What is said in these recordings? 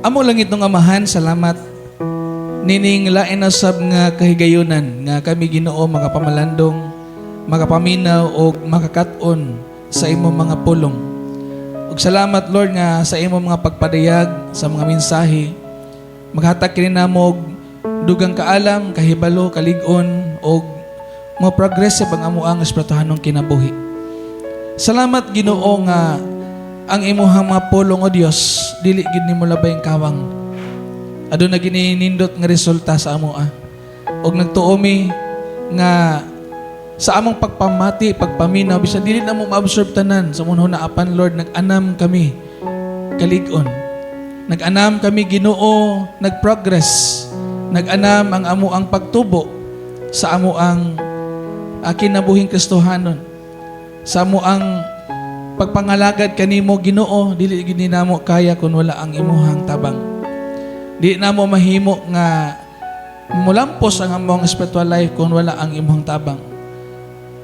Amo langit ng Amahan, salamat. Nining lain na sab nga kahigayunan nga kami Ginoo makapamalandong, makapaminaw o makakaton sa imong mga pulong. Ug salamat Lord nga sa imong mga pagpadayag sa mga mensahe. Maghatag kini namo og dugang kaalam, kahibalo, kalig-on og mo progressive ang amuang espirituhanong kinabuhi. Salamat Ginoo nga ang imuhang mga pulong o Dios dili gid nimo labayng kawang. Aduna gininindot nga resulta sa amoa. Og nagtuomi nga sa among pagpamati, pagpaminaw bisan dili na mo ma-absorb tanan sa munho na apan Lord nag-anam kami kalig-on. Nag-anam kami Ginoo, nag-progress. Nag-anam ang amuang pagtubo sa amuang kinabuhing Kristohanon. Sa amuang pagpangalagad kanimo Ginoo, dili gid namo kaya kun wala ang imuhang tabang. Di na mo mahimo nga mulampos ang among spiritual life kung wala ang imong tabang.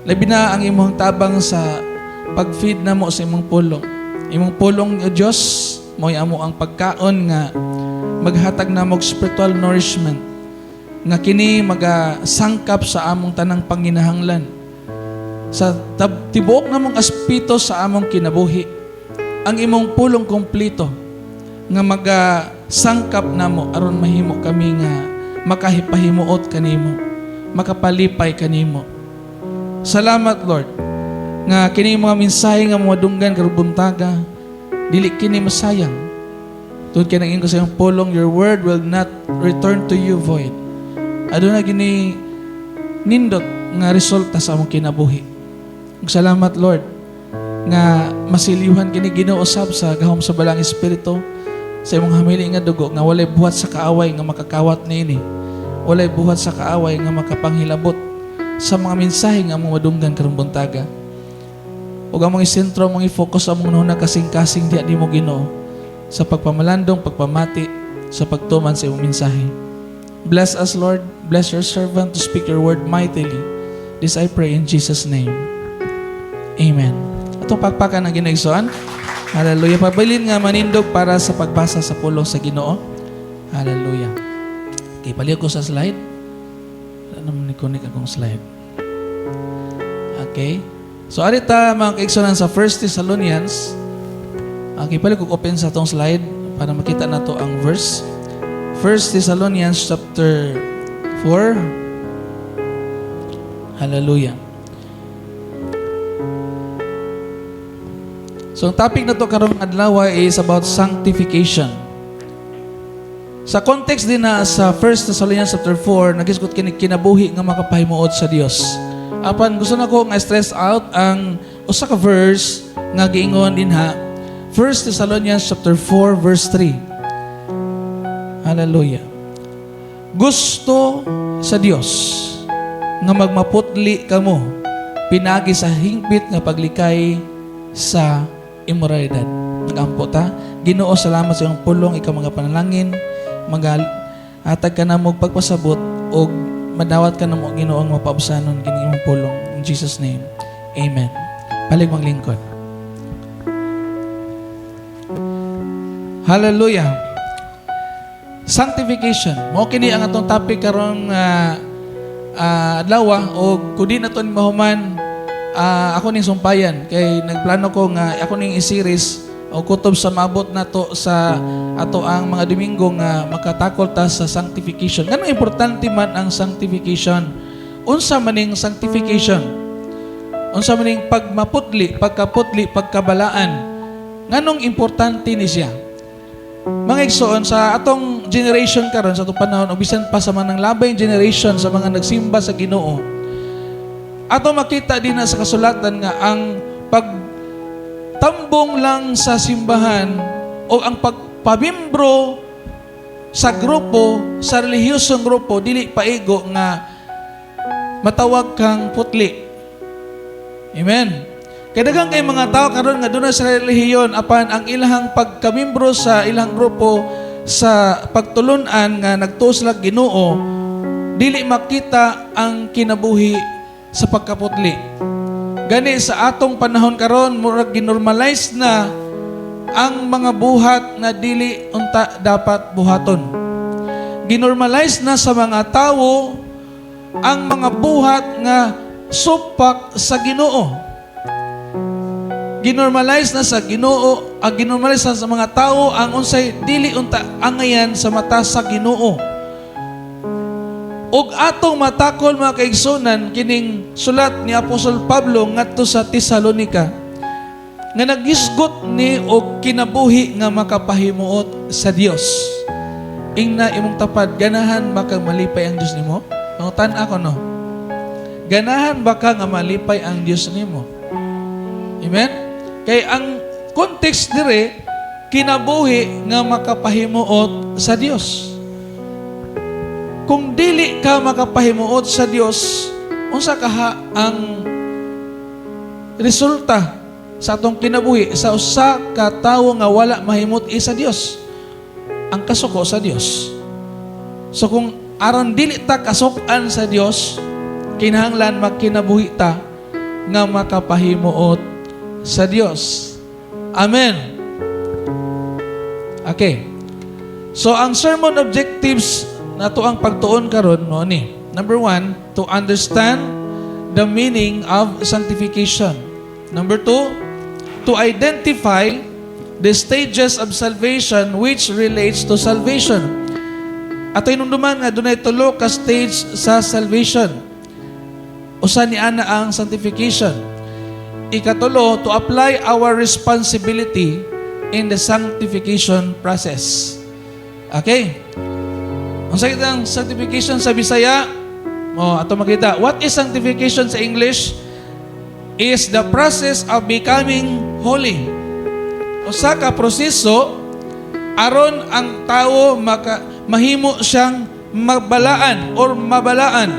Labi na ang imong tabang sa pag-feed na mo sa imong pulong. Imong pulong o Diyos, mo'y amo ang pagkaon nga maghatag na mo spiritual nourishment nga kini magasangkap sa among tanang panginahanglan. Sa tibuok na mong aspito sa among kinabuhi. Ang imong pulong kompleto nga magasangkap namo aron mahimo kami nga makahipahimuot kanimo, makapalipay kanimo. Salamat Lord nga kini mga mensahe nga madunggan karong buntaga dili kini masayang. Tungod kay nangin ko sa iyong pulong, your word will not return to you void. Aduna gini nindot nga resulta sa among kinabuhi. Salamat Lord nga masilihan kini Ginoo usab sa gahom sa balang espiritu sa imong hamili nga dugo nga walay buhat sa kaaway nga makakawat niini. Walay buhat sa kaaway nga makapanghilabot sa mga mensahe nga among madunggan karong buntaga. Ug among isentro among i-focus among nuna kasing-kasing diha nimo Ginoo sa pagpamalandong, pagpamati, sa pagtuman sa imong mensahe. Bless us Lord, bless your servant to speak your word mightily. This I pray in Jesus' name. Amen. Atong pagpakan ang ginaigsoon. Hallelujah. Pabilin nga manindog para sa pagbasa sa pulong sa Ginoo. Hallelujah. Okay, palihog ko sa slide. Ano naman ikonik akong slide? Okay. So, arita mga kaigsonan sa 1 Thessalonians. Okay, palihog ko open sa tong slide para makita na to ang verse. 1 Thessalonians chapter 4. Hallelujah. So, ang topic na to karong adlaw is about sanctification. Sa context din na sa 1 Thessalonians chapter 4, nagisgot kinabuhi nga makapahimuot sa Dios. Apan gusto na ko nga stress out ang usa ka verse nga giingon din ha. 1 Thessalonians chapter 4 verse 3. Hallelujah. Gusto sa Dios nga magmaputli kamo pinagi sa hingpit nga paglikay sa immoralidad. Nagampo ta. Ginoo, salamat sa iyong pulong, ikaw mga panalangin, hatag ka na mo pagpasabot o madawat ka na mo Ginoong mapabsanon kining imong pulong. In Jesus' name, Amen. Palig maglingkod. Hallelujah. Sanctification. Mo kini ang atong topic karong adlaw o kudi na to ni mahuman. Ako ning sumpayan kay nagplano ko nga ako ning i-series o kutob sa maabot na to sa ato ang mga Domingo nga makatakol ta sa sanctification. Ngano importante man ang sanctification? Unsa maning sanctification? Unsa maning pagmaputli, pagkaputli, pagkabalaan? Nganong importante ni siya? Mga igsoon sa atong generation karon sa atong panahon o bisan pa sa manang labay generation sa mga nagsimba sa Ginoo. Ato makita din na sa kasulatan nga ang pagtambong lang sa simbahan o ang pagpamimbro sa grupo, sa relihiyosong grupo, dili paigo nga matawag kang putli. Amen. Kaya daghang kay mga tao karon nga doon sa relihiyon apan ang ilahang pagkamimbro sa ilang grupo sa pagtulunan nga nagtuo sila Ginoo, dili makita ang kinabuhi sa pagkaputli. Gani sa atong panahon karon murag ginormalize na ang mga buhat nga dili unta dapat buhaton. Ginormalize na sa mga tao ang mga buhat nga supak sa Ginoo. Ginormalize na sa Ginoo, ginormalize na sa mga tao ang unsay dili unta angayan sa mata sa Ginoo. Ug atong matakol mga kaigsunan kining sulat ni Apostol Pablo ngadto sa Tesalonica nga naghisgot ni og kinabuhi nga makapahimuot sa Dios. Ingna imong tapad, ganahan ba kang malipay ang Dios nimo? Pangutan ako no. Ganahan ba ka nga malipay ang Dios nimo? Amen? Kay ang context dire kinabuhi nga makapahimuot sa Dios. Kung dili ka makapahimuot sa Dios, unsa kaha ang resulta sa atong kinabuhi sa usa ka tawo nga wala mahimot sa Dios? Ang kasuko sa Dios. So kung aron dili ta kasukan sa Dios, kinahanglan magkinabuhi ta nga makapahimuot sa Dios. Amen. Okay. So ang sermon objectives nato ang pagtuon karon no ni. Number 1, to understand the meaning of sanctification. Number 2, to identify the stages of salvation which relates to salvation. Ato inumduman nga dunay tulo ka stage sa salvation. Usa ni ana ang sanctification. Ikatulo, to apply our responsibility in the sanctification process. Okay? Ang sakit ng sanctification sa Bisaya, ato makita. What is sanctification sa English? Is the process of becoming holy. Usa ka proseso aron ang tao mahimo siyang mabalaan or mabalaan.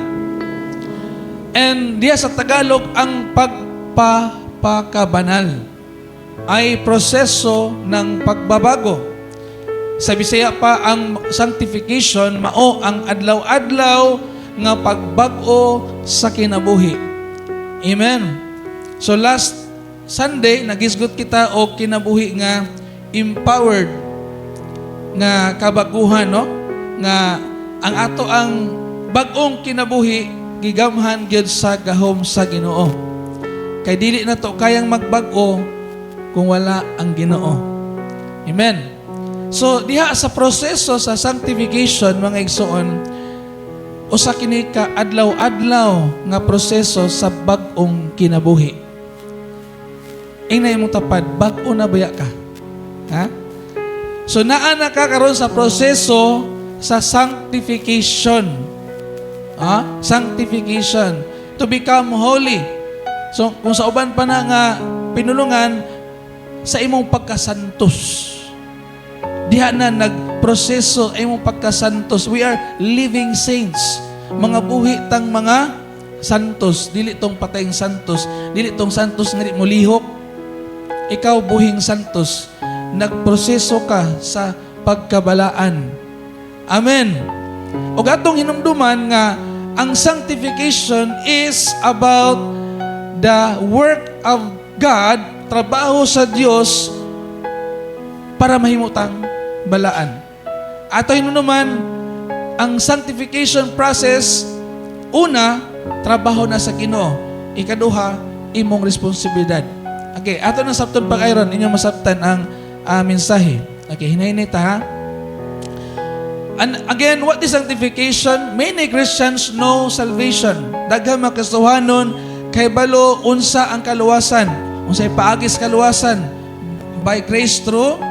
And diya sa Tagalog, ang pagpapakabanal ay proseso ng pagbabago. Sa Bisaya pa, ang sanctification mao ang adlaw-adlaw nga pagbag-o sa kinabuhi. Amen. So last Sunday, nagisgot kita o kinabuhi nga empowered nga kabaguhan, no? Nga ang ato ang bag-ong kinabuhi gigamhan gyud sa gahom sa Ginoo. Kay dili na to kayang magbag-o kung wala ang Ginoo. Amen. So diha sa proseso sa sanctification mga igsoon, usa kini ka adlaw-adlaw nga proseso sa bag-ong kinabuhi. Ingna imong tapad, bag-o na baya ka? Ha? So naa na ka karon sa proseso sa sanctification. Sanctification to become holy. So kung sa uban pa na nga pinulungan sa imong pagkasantos. Diha na nagproseso ay imong pagkasantos. We are living saints. Mga buhi tang mga santos. Dili tong patayng santos. Dili tong santos nga di mo lihok. Ikaw buhing santos. Nagproseso ka sa pagkabalaan. Amen. O atong hinumduman nga ang sanctification is about the work of God, trabaho sa Dios para mahimutang balaan. Ato hinunuman, ang sanctification process, una, trabaho na sa Ginoo. Ikaduha, imong responsibilidad. Okay, ato na sabton pag-iron, inyong masabtan ang mensahe. Okay, hinahinay ta ha. And again, what is sanctification? Many Christians know salvation. Daghang makasuhanon kay balo unsa ang kaluwasan. Unsay paagis kaluwasan? By grace through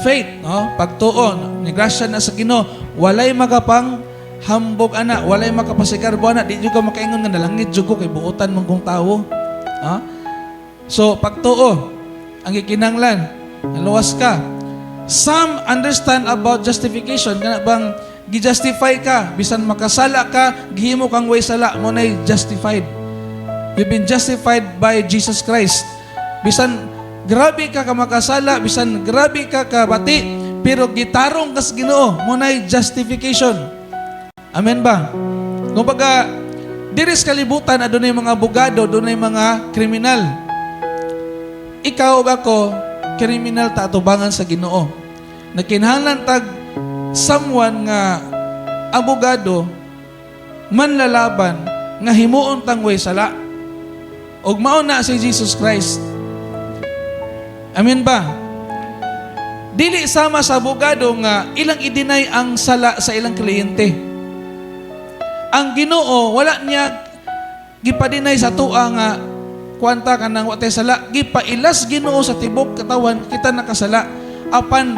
faith, no? Pagtuon, ni grasya na sa Ginoo, walay makapang hambog ana, walay makapasigarbo ana, di jud ka makaingon nga nalangit jud ko kay buotan mong kong tawo. Ha? So pagtuo ang gikinahanglan, naluwas ka. Some understand about justification, kana bang gi-justify ka bisan makasala ka, gihimo kang way sala mo nay justified. You've been justified by Jesus Christ. Bisan grabe ka makasala, bisan grabe ka kabati, pero gitarong kas Ginoo mo nay justification. Amen ba? Kumbaga, diri sa kalibutan adunay mga abogado, adunay mga kriminal. Ikaw ug ako kriminal ta atubangan sa Ginoo. Nakinahanglan tag someone nga abogado manlalaban nga himuon tang way sala. Og mao na si Jesus Christ. Amen ba? Dili sama sa abogado nga ilang i-deny ang sala sa ilang kliyente. Ang Ginoo wala niya gipa-deny sa tuwa nga kwanta ka nang watay sala, gipailas Ginoo sa tibok katawan kita nakasala. Apan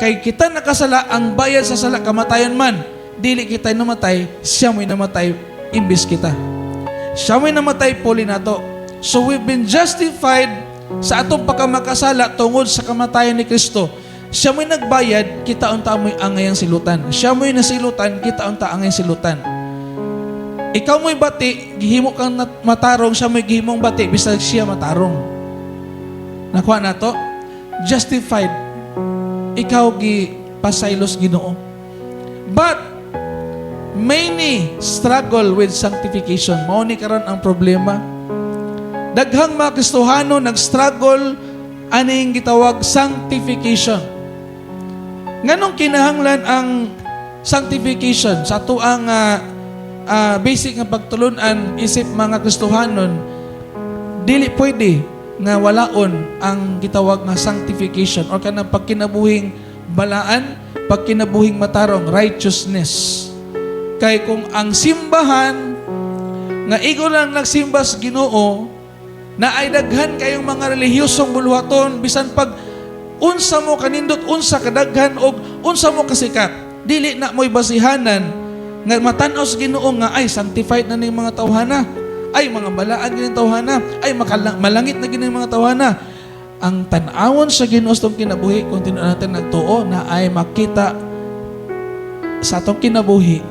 kay kita nakasala, ang bayad sa sala kamatayon man. Dili kita namatay, siya mo'y namatay imbis kita. Siya mo'y namatay puli nato. So we've been justified sa atong pagkamakasala tungod sa kamatayan ni Kristo. Siya mo'y nagbayad, kita unta mo'y angayang silutan. Siya mo'y nasilutan, kita unta angayang silutan. Ikaw mo'y bati, gihimo kang matarong, siya mo'y gihimong bati, bisag siya matarong. Nakuha na to? Justified. Ikaw pasaylos Ginoo. But, many struggle with sanctification. Mao ni karon ang problema. Daghang mga Kristohano nag-struggle aning gitawag sanctification. Nganong kinahanglan ang sanctification sa tuang basic nga pagtulunan isip mga Kristohanon, dili pwede nga walaon ang gitawag nga sanctification or kanang pagkinabuhing balaan, pagkinabuhing matarong righteousness. Kay kung ang simbahan nga igo lang nagsimba sa Ginoo na ay daghan kayong mga relihiyosong buluhaton bisan pag unsa mo kanindot unsa kadaghan og unsa mo kasikat, dili na mo'y basihanan nga matan-aw sa Ginoo nga ay sanctified na ning mga tawhana, ay mga balaan gining tawhana, ay malangit na gining mga tawhana. Ang tan-awon sa Ginoo sa atong kinabuhi kung tinuod natin nagtuo na ay makita sa atong kinabuhi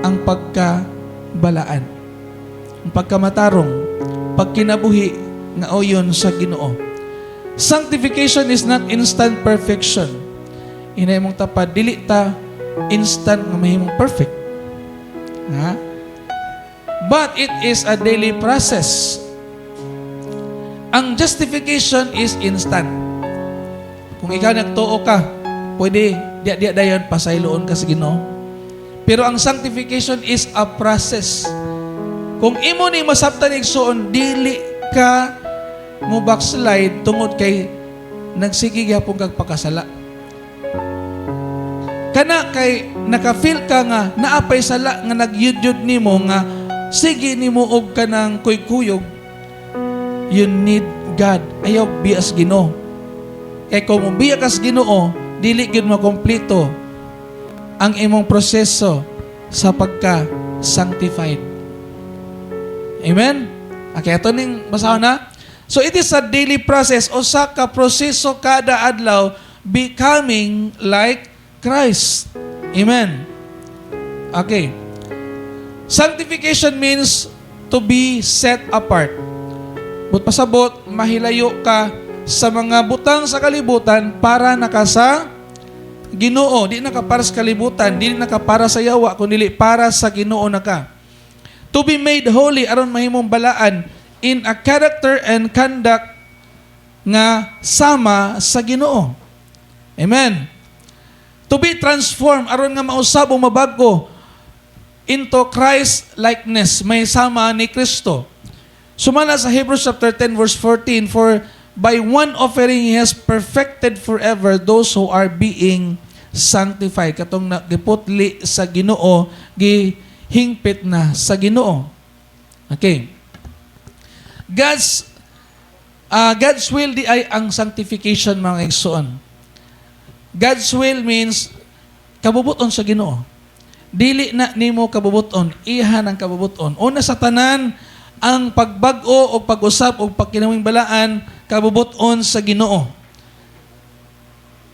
ang pagkabalaan, ang pagkamatarong, pagkinabuhi nga oyon sa Ginoo. Sanctification is not instant perfection. Inay mong tapad, dili ta instant nga mahimong perfect. Ha? But it is a daily process. Ang justification is instant. Kung ikaw nagtuo ka, pwede diya dayon pasayloon ka sa Ginoo. Pero ang sanctification is a process. Kung imo ni masabtan igsuon, dili ka mo backslide tungod kay nagsige gyapon kag pakasala. Kana kay naka-feel ka nga naapay sala nga nagyudyod nimo nga sige nimo og kanang kuy-kuyog, you need God. Ayaw bias Ginoo. Kay kung biya kas Ginoo, dili gyud makompleto ang imong proseso sa pagka-sanctified. Amen? Okay, ito ning basahon na. So it is a daily process o sa ka proseso kada adlaw becoming like Christ. Amen. Okay. Sanctification means to be set apart. But pasabot, mahilayo ka sa mga butang sa kalibutan para nakasa Ginoo. Di nakapara sa kalibutan, di nakapara sa yawa, kundi para sa Ginoo na ka. To be made holy aron mahimong balaan in a character and conduct nga sama sa Ginoo. Amen. To be transformed aron nga mausab o mabago into Christ likeness, may sama ni Kristo. Sumala sa Hebrews chapter 10 verse 14, for by one offering He has perfected forever those who are being sanctified. Katong nagiputli sa Ginoo, gihingpit na sa Ginoo. Okay. God's will di ay ang sanctification mga igsoon. God's will means kabubuton sa Ginoo. Dili na nimo kabubuton, iha ng kabubuton. Una sa tanan, ang pagbag-o o pag-usap o pagkinaming balaan, kabubuton sa Ginoo.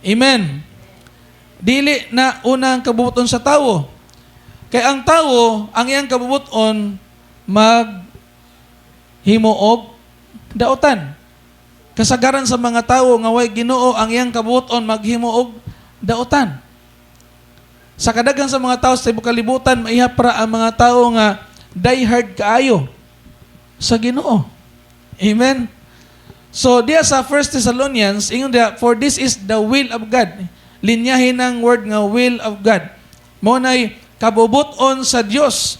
Amen. Dili na unang kabubuton sa tawo. Kay ang tawo, ang iyang kabubuton, maghimuog daotan. Kasagaran sa mga tao nga way Ginoo ang iyang kabubuton maghimuog daotan. Sa kadaghan sa mga tao sa tibuok kalibutan, maihapra ang mga tao nga die hard kaayo sa Ginoo. Amen. So, diya sa 1 Thessalonians, ingon diya, for this is the will of God. Linyahin ng word nga will of God. Mo na'y kabubuton sa Dios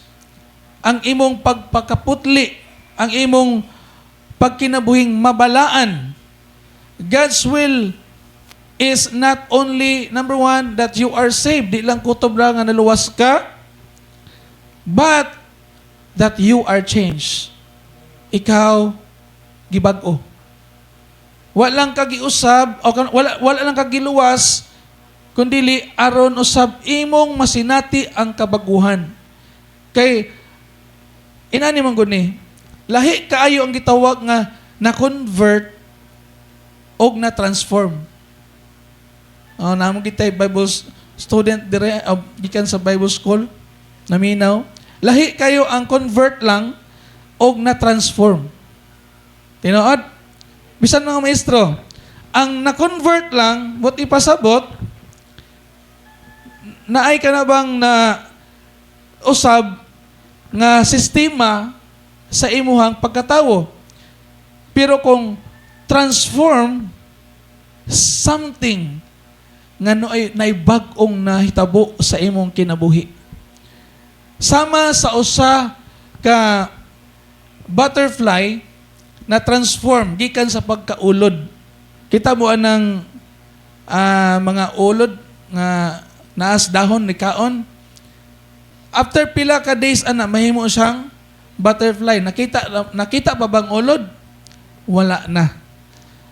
ang imong pagpakaputli, ang imong pagkinabuhing mabalaan. God's will is not only, number one, that you are saved, di lang kutob ra nga naluwas ka, but that you are changed. Ikaw, gibag-o. Walang kagiusab, o wala lang kagiluwas, kundili aron usab imong masinati ang kabaguhan. Kay, inani man guni, lahi kaayo ang gitawag nga na-convert o na-transform. Namo kitay Bible student dire gikan sa Bible school naminaw. Lahi kayo ang convert lang o na-transform. Tinuod? Bisan mga maestro, ang na-convert lang, what ipasabot, naay ka na bang na usab nga sistema sa imuhang pagkatawo. Pero kung transform something nga naibag-ong nahitabo sa imong kinabuhi. Sama sa usa ka butterfly na transform gikan sa pagkaulod. Kita mo anang mga ulod nga naas dahon ni kaon. After pila ka days mahimo siyang butterfly. Nakita pa bang ulod? Wala na.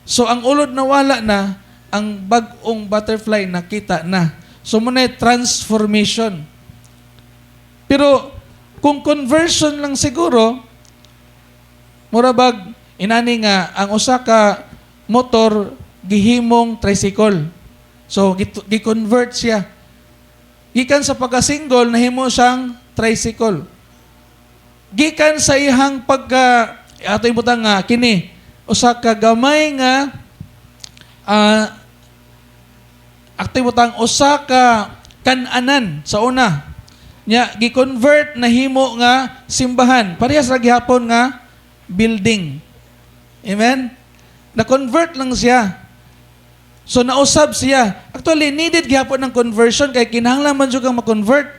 So ang ulod na wala na, ang bag-ong butterfly nakita na. So muna transformation. Pero kung conversion lang siguro, murabag inani nga ang usa ka motor gihimong tricycle. So gi-convert siya. Gikan sa pagka-single nahimo siyang tricycle. Gikan sa ihang ato ibutang nga kini usa ka gamay nga ato ibutang usa ka kan-anan sa una. Nya gi-convert nahimo nga simbahan. Parehas ra gihapon nga building. Amen? Na-convert lang siya. So, nausab siya. Actually, needed gihapon ng conversion kay kinahanglan man jud kang ma-convert.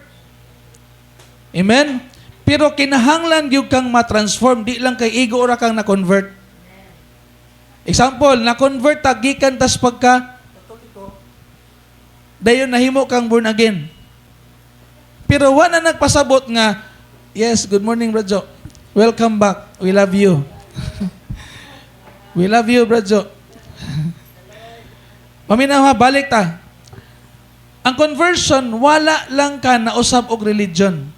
Amen? Pero kinahanglan gyud kang ma-transform. Di lang kay igo ra kang na-convert. Example, na-convert gikan tas pagka dayon nahimo kang born again. Pero wala na nagpasabot nga, yes, good morning, Bradjo. Welcome back. We love you. We love you, Bradjo. Paminaw ha, balik ta. Ang conversion, wala lang ka na usab og religion.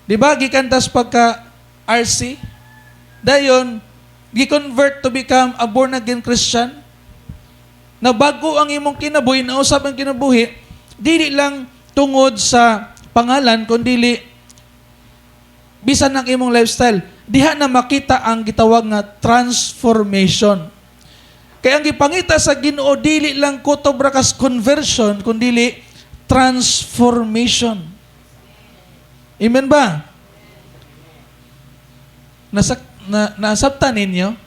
Di ba? Gikantas pagka RC. Dayon, gi-convert to become a born-again Christian. Na bago ang imong kinabuhi, na usab ang kinabuhi, dili lang tungod sa pangalan, kundi bisan ng imong lifestyle. Diha na makita ang gitawag nga transformation. Kaya ang gipangita sa Ginoo dili lang kutob ra kas conversion kundi transformation. Amen ba? Nasabtan ninyo?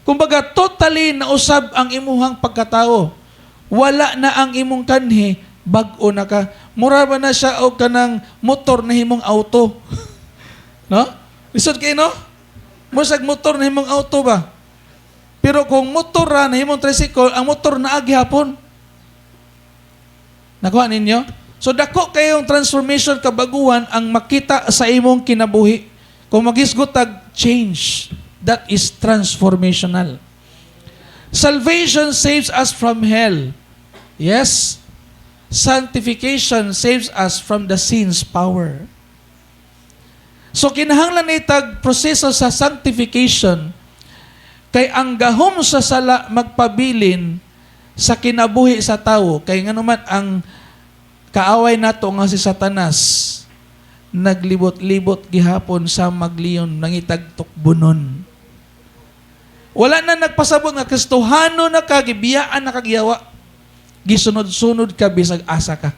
Kumbaga totally nausab ang imuhang pagkatao. Wala na ang imong kanhi, bag-o na ka. Mura ba na siya o kanang motor na himong auto? No? Lisod kayo, no? Musag motor na himong auto ba? Pero kung motor na himong tricycle, ang motor na aghapon. Nakuha ninyo? So dako kayong transformation kabaguhan ang makita sa imong kinabuhi. Kung magisgotag change, that is transformational. Salvation saves us from hell. Yes. Sanctification saves us from the sin's power. So kinahanglan itag proseso sa sanctification kay ang gahom sa sala magpabilin sa kinabuhi sa tawo kay nganuman ang kaaway nato nga si Satanas naglibot-libot gihapon sa magliyon nangitag tukbunon. Wala na nagpasabot nga Kristohano na ka gibiyaan na kagiyawa. Gisunod-sunod ka bisag asa ka.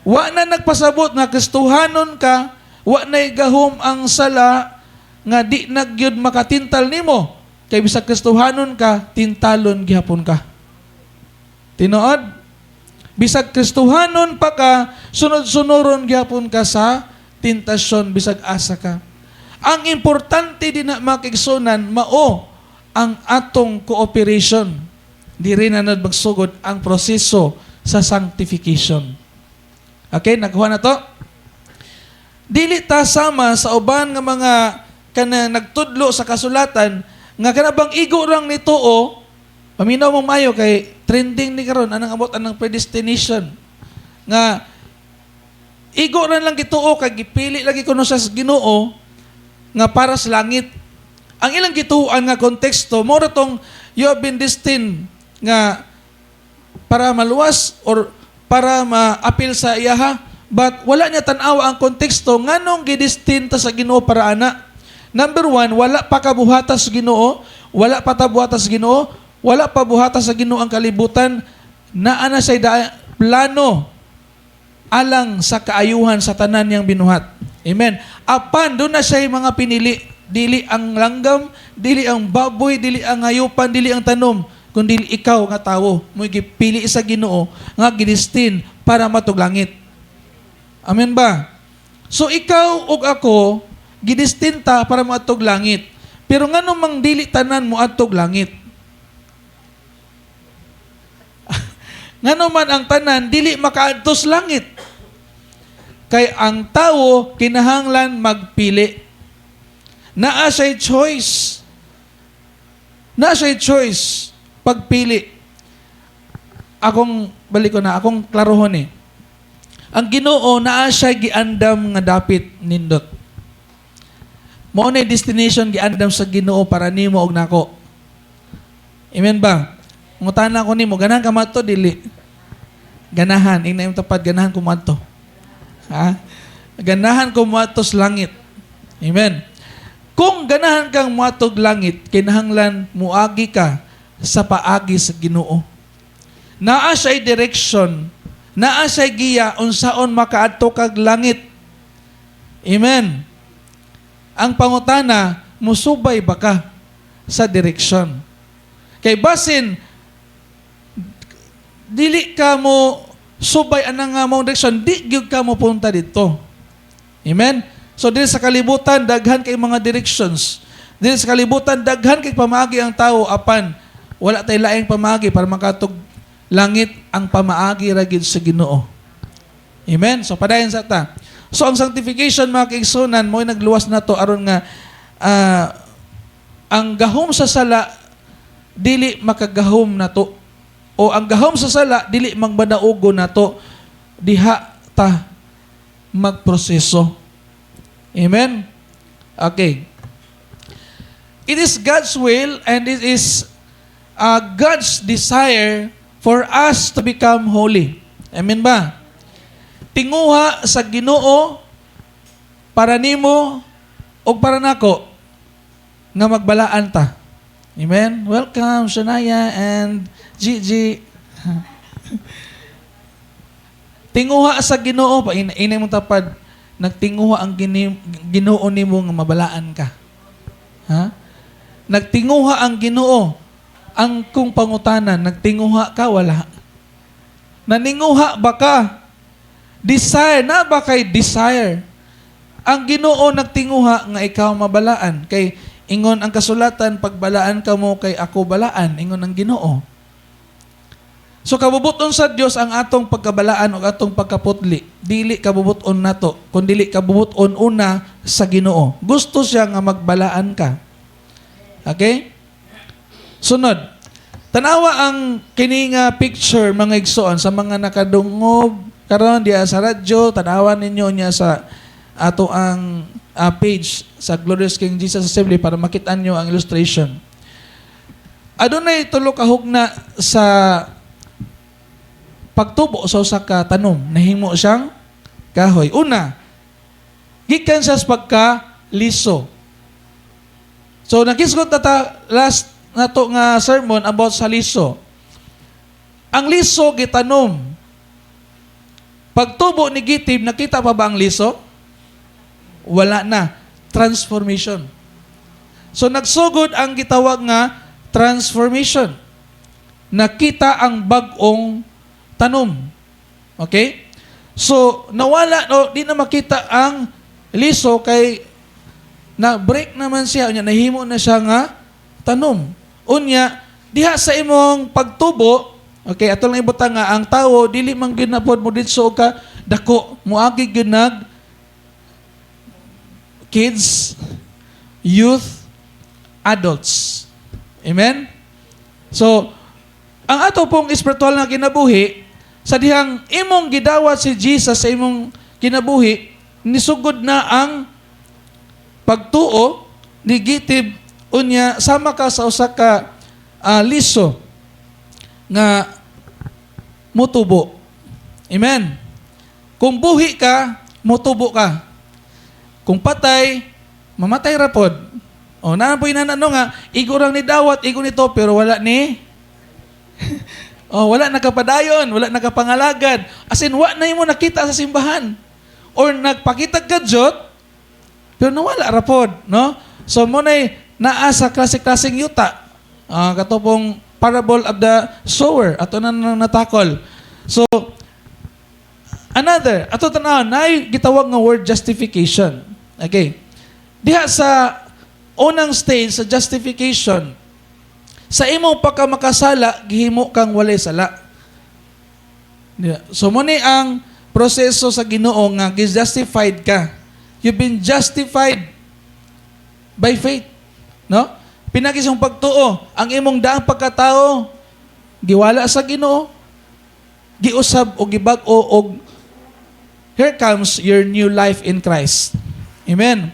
Wa na nagpasabot nga Kristohanon ka, wa na gahom ang sala nga di nagyud makatintal nimo. Kay bisag Kristohanon ka, tintalon gihapon ka. Tinuod? Bisag Kristohanon pa ka, sunod-sunuron gihapon ka sa tentasyon, bisag asa ka. Ang importante din na makigsunan, mao ang atong cooperation. Di rin na magsugod ang proseso sa sanctification. Okay, nakuha na to? Dili ta sama sa uban nga mga kanang nagtudlo sa kasulatan nga kanabang igo rang nito o paminaw mo mayo kay trending ni karon anang abot anang predestination nga igo ra lang gituo kay gipili lagi kuno sa Ginoo nga para sa langit. Ang ilang gituan nga konteksto mo ra tong you have been destined nga para maluwas or para ma-appeal sa iyaha, but wala niya tanawa ang konteksto nganong gidestin ta sa Ginoo para ana. Number one, wala pa kabuhata sa Ginoo, wala pa tabuhata sa Ginoo, wala pa buhata sa Ginoo ang kalibutan, naa na say plano alang sa kaayuhan sa tanan niyang binuhat. Amen. Apan doon na siya mga pinili, dili ang langgam, dili ang baboy, dili ang hayupan, dili ang tanom, kundi ikaw nga tawo mo gipili sa Ginoo nga gidestin para matuglangit. Amen ba? So ikaw ug ako gidestinta para moadtog langit. Pero ngano mang dili tanan moadtog langit? Ngano man ang tanan dili makaadtos langit. Kay ang tawo kinahanglan magpili. Naa siya'y choice. Naa siya'y choice. Pagpili. Akong, balik ko na, akong klarohon eh. Ang Ginoo, naa siya giandam nga dapit nindot. Mao na destination giandam sa Ginoo para nimo og nako. Amen ba? Ngutana ko nimo, ganahan ka mato dili. Ganahan, ina imong tapad ganahan ko mato. Ha? Ganahan ko mato sa langit. Amen. Kung ganahan kang matog langit, kinahanglan muagi ka sa paagi sa Ginoo. Naa siya'y direction, naa siya'y giya unsaon makaadto kag langit. Amen. Ang pangutana, musubay ba ka sa direksyon? Kay basin, dili ka mo subay anang nga mong direksyon, di gyud ka mo punta dito. Amen? So, dili sa kalibutan, daghan kay mga directions. Dili sa kalibutan, daghan kay pamaagi ang tao, apan, wala tay laing pamaagi para makatog langit ang pamaagi ra gyud sa Ginoo. Amen? So, padayon sa ta. So, ang sanctification, mga kaigsunan, mo'y nagluwas na to aron nga ang gahom sa sala, dili makagahom na to. O ang gahom sa sala, dili magbadaugo na to. Diha ta magproseso. Amen? Okay. It is God's will and it is God's desire for us to become holy. Amen ba? Tinguha sa Ginoo para nimo o para nako nga magbalaan ta. Amen? Welcome, Shania and Gigi. Tinguha sa Ginoo, inay mong tapad, nagtinguha ang Ginoo nimo nga mabalaan ka. Ha? Nagtinguha ang Ginoo, ang kung pangutanan, nagtinguha ka, wala. Naninguha ba ka? Desire, na ba kay desire? Ang Ginoo nagtinguha nga ikaw mabalaan. Kay ingon ang kasulatan, pagbalaan ka mo kay ako balaan, ingon ang Ginoo. So kabubuton sa Dios ang atong pagkabalaan o atong pagkaputli. Dili kabubuton nato, kun dili kabubuton una sa Ginoo. Gusto siya nga magbalaan ka. Okay? Sunod. Tanawa ang kini nga picture mga igsoon sa mga nakadungog karon diya sa radyo, tanawan ninyo niya sa ato ang page sa Glorious King Jesus Assembly para makita nyo ang illustration. Adunay tulo ka hugna sa pagtubo sa usa ka tanom, nahimo siyang kahoy. Una, gikan sa pagka-liso. So nakisgot ta last nato nga sermon about sa liso. Ang liso gitanom. Pagtubo ni gitib, nakita pa ba ang liso? Wala na. Transformation. So nagsugod ang gitawag nga transformation. Nakita ang bagong tanom. Okay? So nawala, no, di na makita ang liso kay na-break naman siya. Unya, nahimo na siya nga tanom. Unya, diha sa imong pagtubo, okay, ato lang ibutang nga, ang tao, dili man ginapod mo ditso ka, dako, muagi ginag, kids, youth, adults. Amen? So, ang ato pong espiritual na kinabuhi, sa dihang imong gidawat si Jesus sa imong kinabuhi, nisugod na ang pagtuo, negative, unya, sama ka sa usa ka liso nga mutubo. Amen? Kung buhi ka, mutubo ka. Kung patay, mamatay rapod. O, nanapoy na nga, igo lang ni dawat, igo nito, pero wala ni wala nakapadayon, wala nakapangalagad. As in, wala na mo nakita sa simbahan. Or nagpakita ka Diyot, pero nawala rapod, no? So, muna'y naa sa klase-klaseng yuta. Katopong parable of the sower. Ato na natakol. So, another, ato tanaw, na gitawag nga word justification. Okay. Diha sa unang stage sa justification, sa imong pagkamakasala, gihimo kang walay sala. So, muna ang proseso sa Ginoo nga, justified ka. You've been justified by faith. No? Pinagis yung pagtuo. Ang imong daang pagkatao, giwala sa Ginoo, giusab o gibag-o o here comes your new life in Christ. Amen.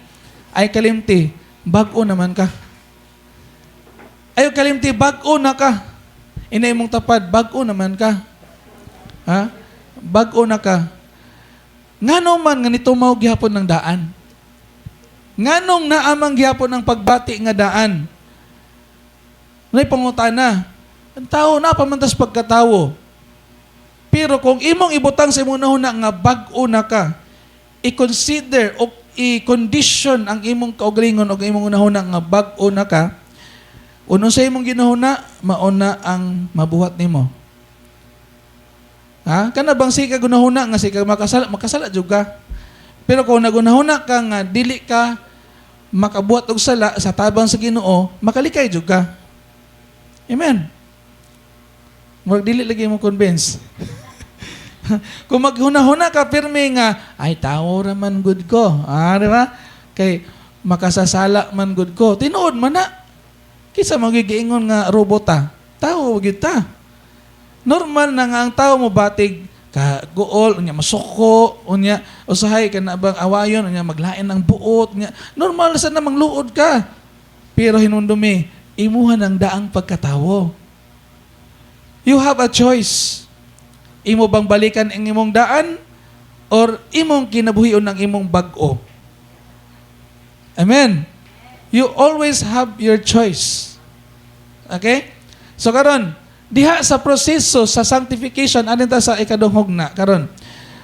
Ay kalimti, bag-o naman ka. Ay kalimti, bag-o na ka. Inay mong tapad, bag-o naman ka. Ha? Bag-o na ka. Ngano man nga nito mao gihapon ng daan. Nganong naamang gihapon ng pagbati nga daan. May pangutana. Ang tao na pamantas pagkatawo. Pero kung imong ibutang sa imong nahuna nga bag-o na ka, i-consider o i-condition ang imong kaugalingon o imong nahuna nga bag-o na ka, uno sa imong ginahuna, mauna ang mabuhat nimo. Ha? Kana bang sika gunahuna nga sika makasala juga. Pero kung nagunahuna ka nga dili ka makabuhat og sala sa tabang sa Ginoo, makalikay juga. Amen. Wag dili lagi mo convince. Kung maghuna-huna ka pirmi nga ay tao ra man good ko. Di ba? Kay makasasala man good ko. Tinuod man na. Kisa magigiingon nga robota. Tao gyud ta. Normal na nga ang tao mo batig ka guol, unya masuko, unya usahay ka na bang awayon, unya maglain ng buot, unya normal sa namang luod ka. Pero hinundumi, imuhan ang daang pagkatawo. You have a choice. Imo bang balikan ang imong daan or imong kinabuhion ng imong bag-o? Amen. You always have your choice. Okay? So karon, diha sa proseso sa sanctification, anin ta sa ikaduhog na karon.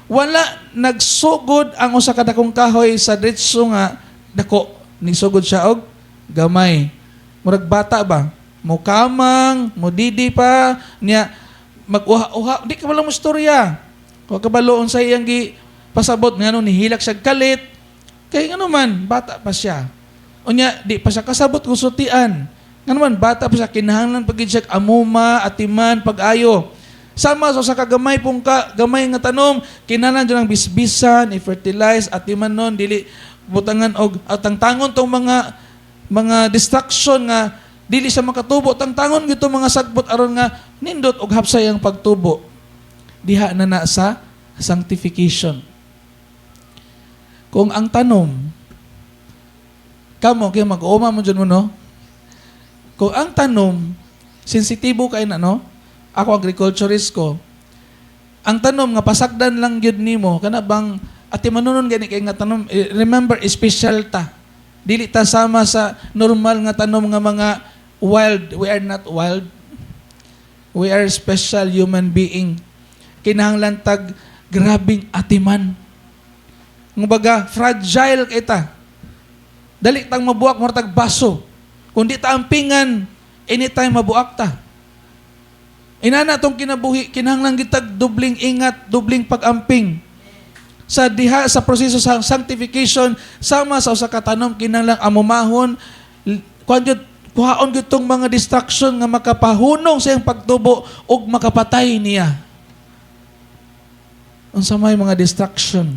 Wala nagsugod ang usa ka dakong kahoy sa diretso nga dako, nisugod siya og gamay. Murag bata ba? Mo kamang, mo didi pa niya mag-uha-uha, di ka walang istorya. Huwag ka baloon sa iyang pasabot nga no, nihilak siya kalit. Kaya nga naman, bata pa siya. O niya, di pa siya kasabot kung sutian. Nga naman, bata pa siya, kinahanglan pagin siya amuma, atiman, pag-ayo. Sama sa kagamay pong gamay nga tanom, kinahanglan dyan ang bisbisan, i-fertilize, atiman nun, dili butangan og tangtangon tong mga distraction nga dili siya makatubo, tangtangon gito mga sagbot aron nga nindot og hapsay ang pagtubo. Diha na sa sanctification. Kung ang tanom, kamo kay mag-uuma mo dyan mo, no? Kung ang tanom, sensitibo kayo na, no? Ako agriculturist ko. Ang tanom nga pasagdan lang yun nimo, kana bang ati manunon gani kay nga tanom, remember, special ta. Dili ta sama sa normal nga tanom nga mga wild. We are not wild. We are special human being. Kinahanglan tag grabing atiman. Ng baga, fragile kita. Dali tang mabuak mo tag baso. Kundi ta ampingan, anytime mabuak ta. Inana tong kinabuhi, kinahanglan gitag dubling ingat, dubling pag-amping. Sa diha sa proseso sa sanctification, sama sa usa ka tanom kinahanglan amumahon, kuhaon gyud tong mga distraction nga makapahunong sa iyang pagtubo ug makapatay niya. Unsa may mga distraction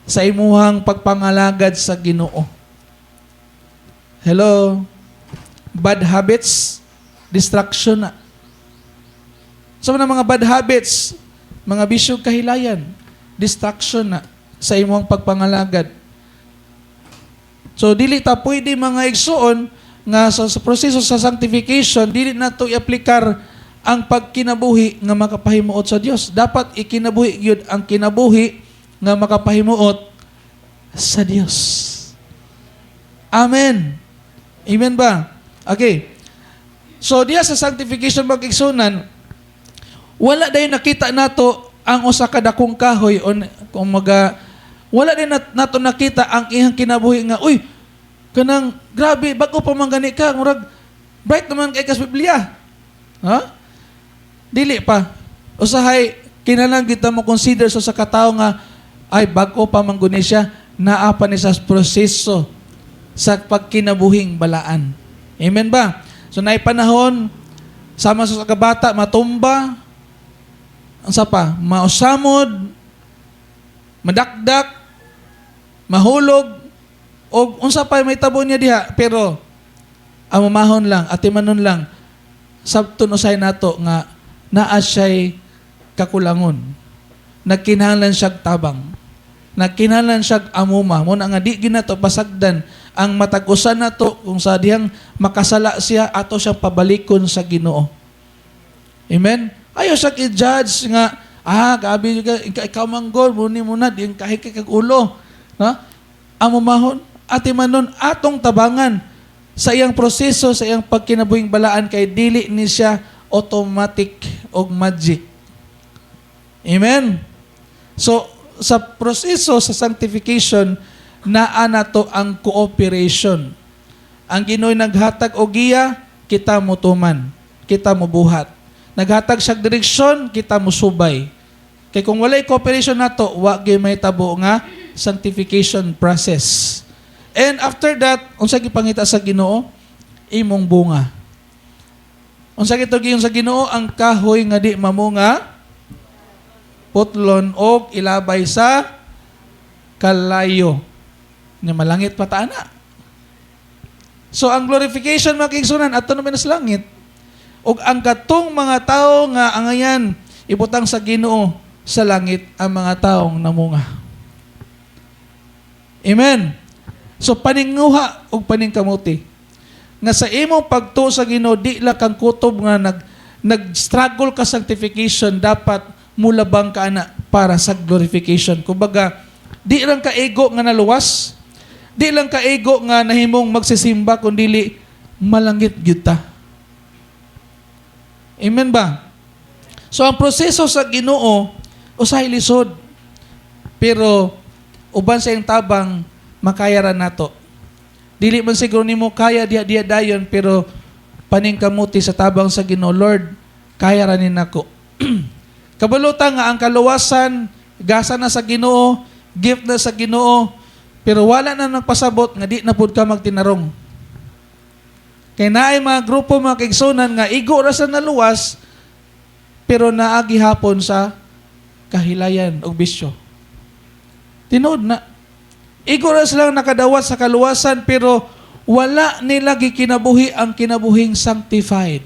sa imuhang pagpangalagad sa Ginoo? Hello? Bad habits, distraction na. So mga bad habits, mga bisyong kahilayan, distraction na sa imong pagpangalagad. So dili ta pwede mga igsuon nga sa proseso sa sanctification, dili na to i-aplikar ang pagkinabuhi nga makapahimuot sa Dios. Dapat ikinabuhi gyud ang kinabuhi nga makapahimuot sa Dios. Amen. Amen ba? Okay. So diya sa sanctification mag-igsunan, wala dayon nakita nato ang usa ka dakong kahoy o wala din nato nakita ang iyang kinabuhi nga uy kanang grabe bago pa man gani ka murag bright naman kay kas Biblia. Ha? Dili pa. Usahay kinahanglan kita mo consider sa katao nga ay bago pa man guni siya naa pa ni sa proseso sa pagkinabuhing balaan. Amen ba? So naay panahon sama sa kabata matumba, ang pa, mausamod, madakdak, mahulog, o unsa pa may tabo niya diha, pero amamahon lang, atimanon lang, sabton usay nato nga naa siya'y kakulangon. Nagkinahanglan siyag tabang. Nagkinahanglan siyag amuma. Muna nga di ginato pasagdan ang matag-usan nato kung sa dihang makasala siya ato siyang pabalikon sa Ginoo. Amen? Ayaw siya i-judge nga, gabi ka, ikaw manggol, muni mo na, di kahit kag ulo. No? Amumahon, atimanon, atong tabangan sa iyang proseso, sa iyang pagkinabuhing balaan, kay dili ni siya automatic o magic. Amen? So, sa proseso sa sanctification, naa na to ang cooperation. Ang Ginoo'y naghatag og giya, kita mutuman, kita mubuhat. Naghatag siya direksyon, kita musubay. Kay kung walay cooperation nato, wa gyud may tabo nga sanctification process. And after that, unsa gipangita sa Ginoo? Imong bunga. Unsa gitugiyon sa Ginoo? Ang kahoy nga di mamunga, putlon og ilabay sa kalayo. Nga malangit pataana. So ang glorification mga kaigsunan adto naman sa langit. Og ang katong mga tao nga angayan ibutang sa Ginoo sa langit ang mga taong namunga. Amen. So paninguha og paningkamuti nga sa imong pagtuo sa Ginoo di la kang kutob nga nag-struggle ka sanctification, dapat mulabang ka ana para sa glorification. Kumbaga di lang ka ego nga naluwas, di lang ka ego nga nahimong magsisimba kundi malangit gyud ta. Amen ba? So ang proseso sa Ginoo usahay lisod. Pero uban sa iyang tabang makayaran nato. Dili man siguro nimo kaya diha dayon, pero paningkamuti sa tabang sa Ginoo, Lord, kaya ranin nako. Kabalutan nga ang kaluwasan gasa na sa Ginoo, gift na sa Ginoo, pero wala na nagpasabot nga di na pud ka magtinarong. Kaya naay mga grupo, mga kaigsunan nga igo ra sa naluwas, pero naagi hapon sa kahilayan o bisyo. Tinood na. Igo ra silang nakadawat sa kaluwasan, pero wala nila gikinabuhi ang kinabuhing sanctified.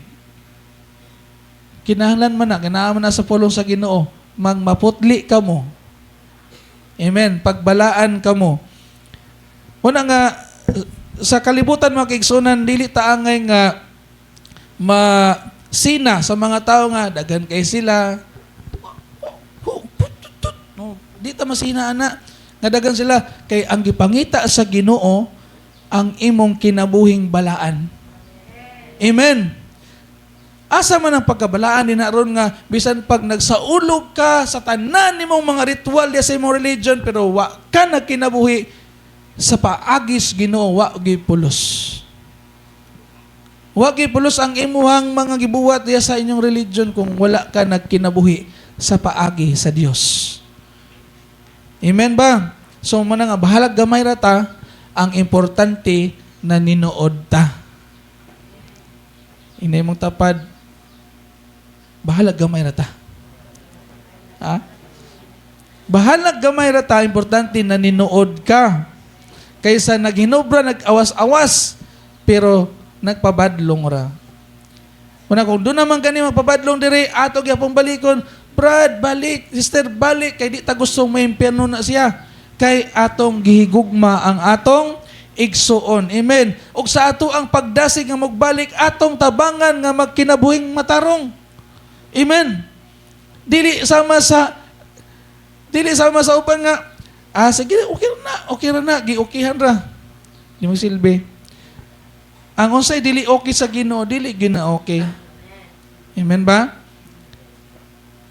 Kinahanglan man na, kinahanglan na sa pulong sa Ginoo, maputli ka mo. Amen. Pagbalaan ka mo. Una nga, sa kalibutan mga kaigsunan, dili taangay nga masina sa mga tao nga daghan kay sila. No, di ta masina ana nga daghan sila kay ang gipangita sa Ginoo ang imong kinabuhing balaan. Amen. Asa man ang pagkabalaan din naron nga bisan pag nagsaulog ka sa tanan nimong mga ritual sa imong religion pero wa ka nagkinabuhi sa paagis Ginoo wa gyud pulos. Wa gipulos ang imuhang mga gibuhat diya sa inyong religion kung wala ka nagkinabuhi sa paagi sa Dios. Amen ba? So muna nga bahalag gamay ra ta, ang importante na ninuod ta. Inay mong tapad, bahalag gamay ra ta. Ha? Bahalag gamay ra ta, importante na ninuod ka. Kaysa naghinobra, nag-awas-awas, pero nagpabadlong ra. Una kung doon naman kani magpabadlong diri, ato gyapong balikon, Brad, balik, sister, balik, kay di ta gustong may impyerno na siya. Kay atong gihigugma ang atong igsuon. Amen. Ug sa ato ang pagdasig nga magbalik, atong tabangan nga magkinabuhing matarong. Amen. Dili sama sa upan nga, sige, okay na, giukihan ra. Di mo silbi. Ang unsay dili okay sa Ginoo, dili gina okay. Amen ba?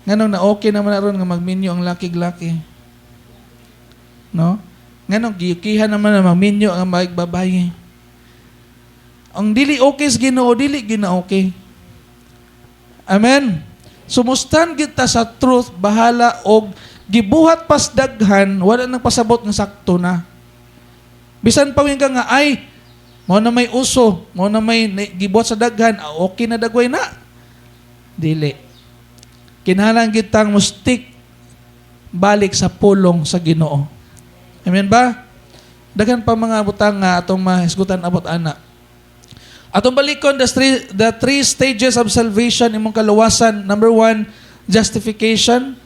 Nganong na okay naman na ron nga magminyo ang laki-laki. No? Nganong giukihan naman na magminyo ang babayi. Ang dili okay sa Ginoo, dili gina okay. Amen. Sumustan kita sa truth, bahala og gibuhat pas daghan, wala nang pasabot nga sakto na. Bisan pa ka nga, ay, mo na may uso, mo na may gibuhat sa daghan, okay na dagway na. Dili. Kinahanglan kitang mustik balik sa pulong sa Ginoo. Amen ba? Daghan pa mga butang nga atong mahisgutan abot ana. Atong balikon the three stages of salvation imong kaluwasan. Number 1, justification.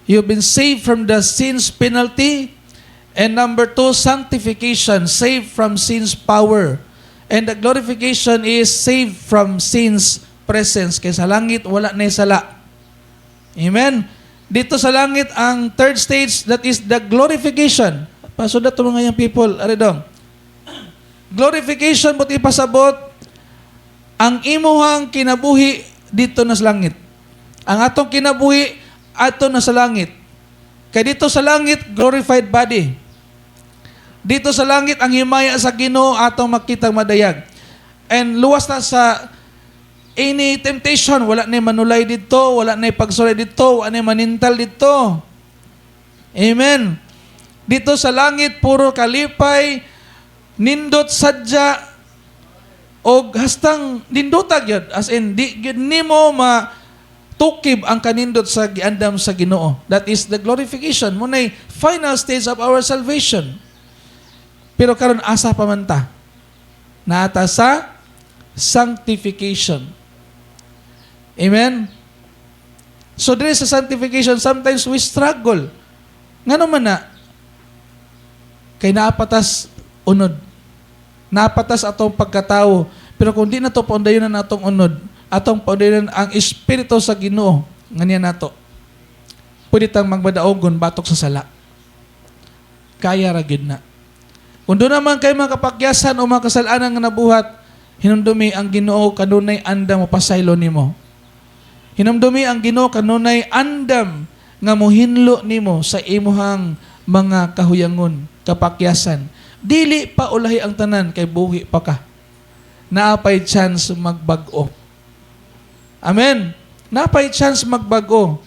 You've been saved from the sin's penalty. And number 2, sanctification, saved from sin's power. And the glorification is saved from sin's presence. Kaya sa langit, wala na sala. Amen. Dito sa langit, ang third stage, that is the glorification. Pasudat mo nga yung people. Aridong. Glorification, buti pasabot, ang imuhang kinabuhi dito na sa langit. Ang atong kinabuhi, ato na sa langit. Kaya dito sa langit, glorified body. Dito sa langit, ang himaya sa Ginoo, atong makitang madayag. And luwas na sa any temptation, wala na manulay dito, wala na pagsulay dito, wala na manintal dito. Amen. Dito sa langit, puro kalipay, nindot sadya, o hastang nindotag yun. As in, di mo matukib ang kanindot sa giandam sa Ginoo. That is the glorification. Muna'y final stage of our salvation. Pero karon asa pa man ta? Naata sa sanctification. Amen? So there is a sanctification. Sometimes we struggle. Nga naman na, kay naapatas unod. Naapatas atong pagkatao. Pero kung di na ito paundayon na natong unod, atong paundayon ang Espiritu sa Ginoo, nga na to, pwede tang magbadaogon batok sa sala. Kaya ragid na. Kung doon naman kayo mga kapakyasan o mga kasalanan nga nabuhat, hinumdumi ang Ginoo kanunay andam mo pasaylo nimo. Hinumdumi ang Ginoo kanunay andam nga mohinlo nimo sa imuhang mga kahuyangon, kapakyasan. Dili pa ulahi ang tanan kay buhi pa ka. Naapay chance magbago. Amen. Naapay chance magbago.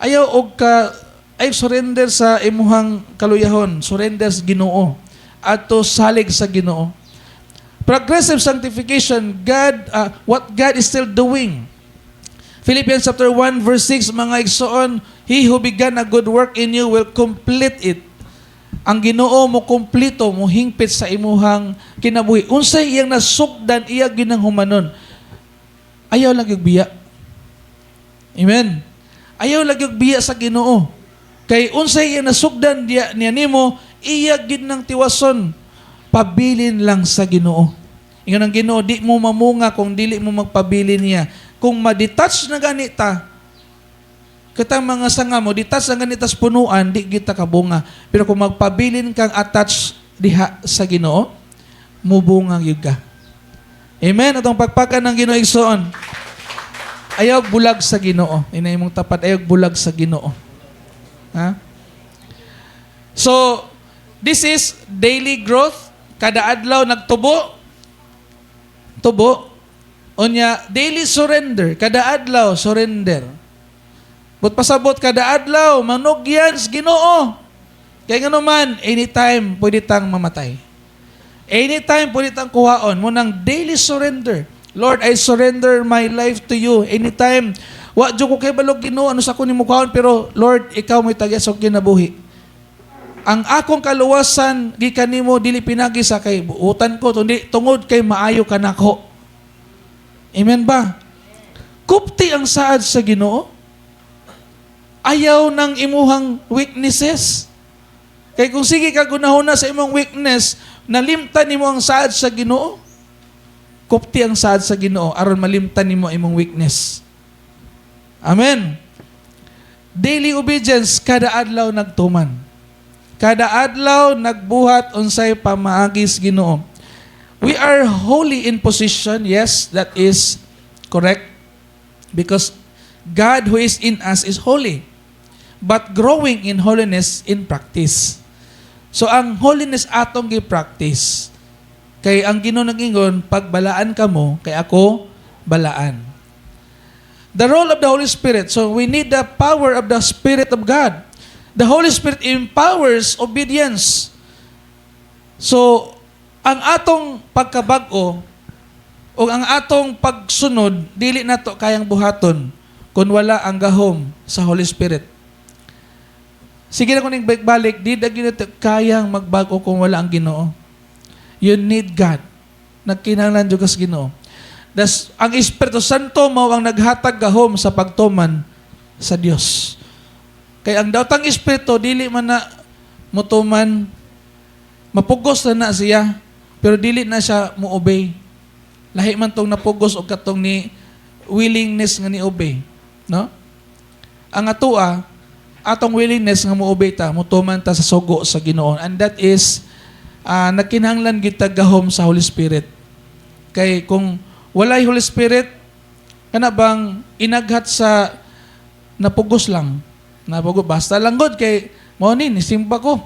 Ayaw og ka ay surrender sa imuhang kaluyahon, surrender sa Ginoo adto salig sa Ginoo. Progressive sanctification, what God is still doing. Philippians chapter 1 verse 6, mga igsoon, He who began a good work in you will complete it. Ang Ginoo mo kumplito, mo hingpit sa imuhang kinabuhi. Unsay iyang nasukdan, iya ginang humanon. Ayaw lang yung biya. Amen. Ayaw lang yung biya sa Ginoo. Kay unsay iyang nasukdan niya nimo, iya ginang tiwason. Pabilin lang sa Ginoo. Ingon ang Ginoo, di mo mamunga kung dili mo magpabilin niya. Kung ma-detach na ganita, katang mga sanga mo, detach na ganita sa punuan, di kita kabunga. Pero kung magpabilin kang attach diha sa Ginoo, mubunga yun ka. Amen? Atong pagpakan ng Ginoo igsoon. Ayaw bulag sa Ginoo. Inay mong tapat, ayaw bulag sa Ginoo. Ha? So, this is daily growth. Kada adlaw nagtubo. Tubo. Unya, daily surrender. Kada adlaw, surrender. But pasabot kada adlaw, manugyan sa Ginoo. Kaya nga naman, anytime pwede tang mamatay. Anytime pwede tang kuhaon mo ng daily surrender. Lord, I surrender my life to you. Anytime, wa dyo ko kay balog Ginoo, ano sa ko ni mukhaon, pero Lord, ikaw mo'y tagyas og kinabuhi. Ang akong kaluwasan, gikan nimo dili pinagi sa kay buutan ko, tungod kay maayo ka nako. Amen ba? Kupti ang saad sa Ginoo. Ayaw ng imuhang weaknesses. Kay kung sige ka gunahuna sa imong weakness, nalimtan nimo ang saad sa Ginoo, kupti ang saad sa Ginoo aron malimtan nimo imong weakness. Amen. Daily obedience kada adlaw nagtuman. Kada adlaw nagbuhat unsay pamaagis Ginoo. We are holy in position, yes, that is correct. Because God who is in us is holy. But growing in holiness in practice. So ang holiness atong gi-practice. Kay ang Ginoo nag-ingon, pagbalaan ka mo, kay ako balaan. The role of the Holy Spirit. So we need the power of the Spirit of God. The Holy Spirit empowers obedience. So ang atong pagkabag-o o ang atong pagsunod, dili nato kayang buhaton kung wala ang gahom sa Holy Spirit. Sige na kung balik, di na kayang magbago kung wala ang Ginoo. You need God. Nagkinahanglan jud kas Ginoo. Ang Espiritu Santo mao ang naghatag gahom sa pagtuman sa Dios. Kay ang daotang Espiritu dili man na mutuman, mapugos na siya, pero dili na siya mo-obey. Lahi man tong napugos og katong ni willingness nga ni obey, no? Ang atoa atong willingness nga mo-obey ta, mutuman ta sa sugo sa Ginoo. And that is nagkinahanglan kita gahom sa Holy Spirit. Kay kung walay Holy Spirit, kana bang inaghat sa napugos lang. Napugos, basta lang God kay mao ni nisimba ko.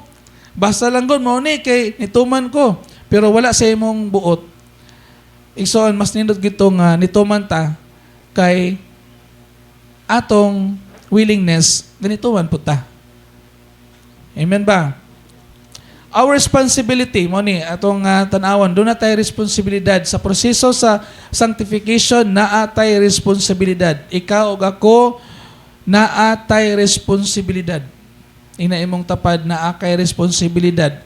Basta lang God mao ni kay nituman ko. Pero wala sa imong buot. Igsoon mas nindot gitong nituman ta kay atong willingness, ganito man po ta. Amen ba? Our responsibility, mo ni, atong tanawan, doon na tayo responsibilidad. Sa proseso sa sanctification, naa tayo responsibilidad. Ikaw o ako, naa tayo responsibilidad. Ina imong tapad, naa kay responsibilidad.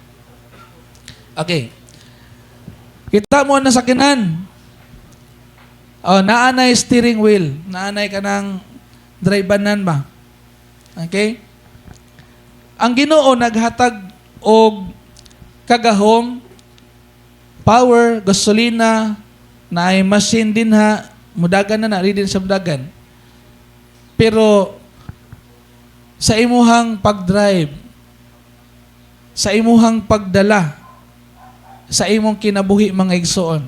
Okay. Kita mo na sa kinan. Naanay steering wheel. Naanay ka ng driveanan ba? Okay? Ang Ginoo naghatag og kagahom, power, gasolina, na ay machine din ha, mudagan na rin sa mudagan. Pero sa imuhang pagdrive, sa imuhang pagdala, sa imong kinabuhi mga igsoon,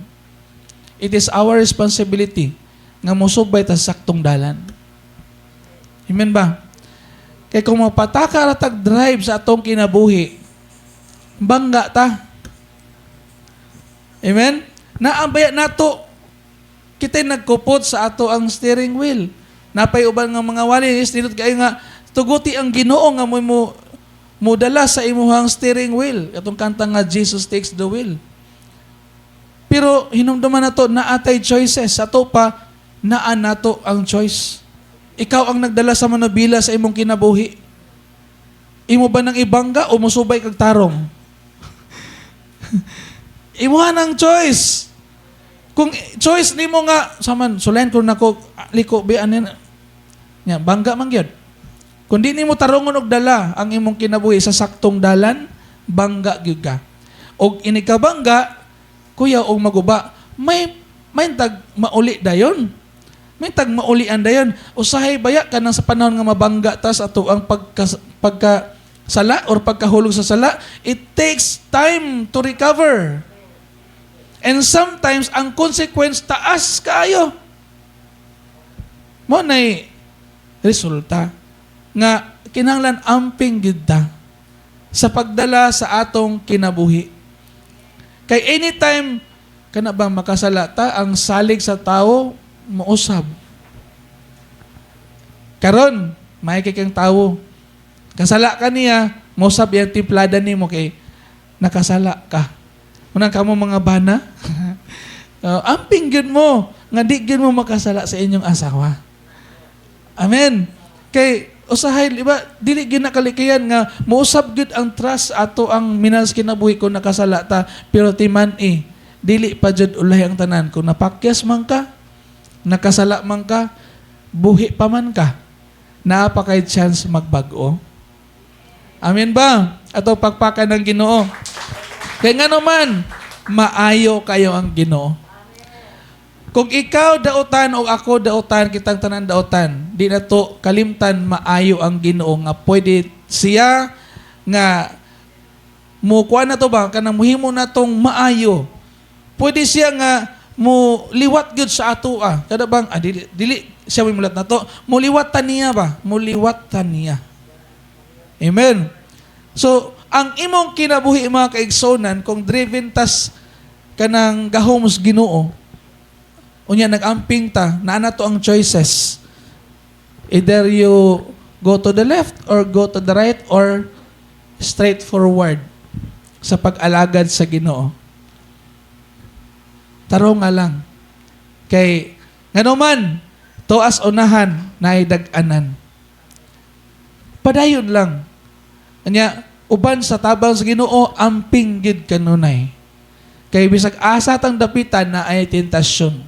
it is our responsibility nga musubay ta sa saktong dalan. Amen ba? Kaya kung mapataka ratag drive sa atong kinabuhi, bangga ta. Amen? Naambaya nato, kita'y nagkupot sa ato ang steering wheel. Napay uban nga mga walis, nilot kayo nga, tuguti ang Ginoo nga mo dala sa imuhang steering wheel. Itong kanta nga, Jesus takes the wheel. Pero hinumduman na to, naatay choices. Sa to pa, naan nato ang choice. Ikaw ang nagdala sa manubila sa imong kinabuhi. Imo ba nang ibangga o musubay kag tarong? Imuha ng choice. Kung choice nimo nga, saman, sulayan ko na ko, liko, bianin, nya, bangga man gyud. Kung di nimo tarongon og dala ang imong kinabuhi sa saktong dalan, bangga gyud ka. Og inikabangga, kuya og maguba, may tag mauli dayon. May tag maulian dayon. Usahay baya ka nang sa panahon nga mabangga tas ato ang pagkasala or pagkahulog sa sala, it takes time to recover. And sometimes ang consequence taas kaayo. Mo nay resulta nga kinahanglan amping gid ta sa pagdala sa atong kinabuhi. Kay anytime kana bang makasalata ang salig sa tao mausab. Karon, may kang tao. Kasala ka niya, mausab yung timplada nimo kay nakasala ka. Unang kamo mga bana, amping gyud mo nga di gyud mo makasala sa inyong asawa. Amen. Kay usahay, diba, dili gyud nakalikayan nga mausab gyud ang trust ato ang minas kinabuhi kung nakasala ta, pero timan dili pa jud ulay ang tanan. Kung napakyas man ka, nakasala man ka, buhi pa man ka, naa pa kay chance magbag-o. Amen ba? Ato pagpakan ng Ginoo. Kaya nga naman, maayo kayo ang Ginoo. Kung ikaw dautan o ako dautan, kitang tanan dautan, di na to kalimtan maayo ang Ginoo nga pwede siya nga mukuha na to ba, kanang muhimo na tong maayo. Pwede siya nga mo liwat gyud sa ato kada bang dili siya may mulat na to, muliwatan niya ba? Muliwatan niya. Amen. So, ang imong kinabuhi mga kaigsonan, kung driven tas kanang gahom sa Ginoo, unya nag-amping ta, naa to ang choices. Either you go to the left or go to the right or straight forward sa pag-alagad sa Ginoo. Taro nga lang. Kay nganuman, tuas unahan na dag-anan. Padayon lang. Anya, uban sa tabang sa Ginoo, amping gid kanunay. Kay bisag asa tang dapitan na ay tentasyon.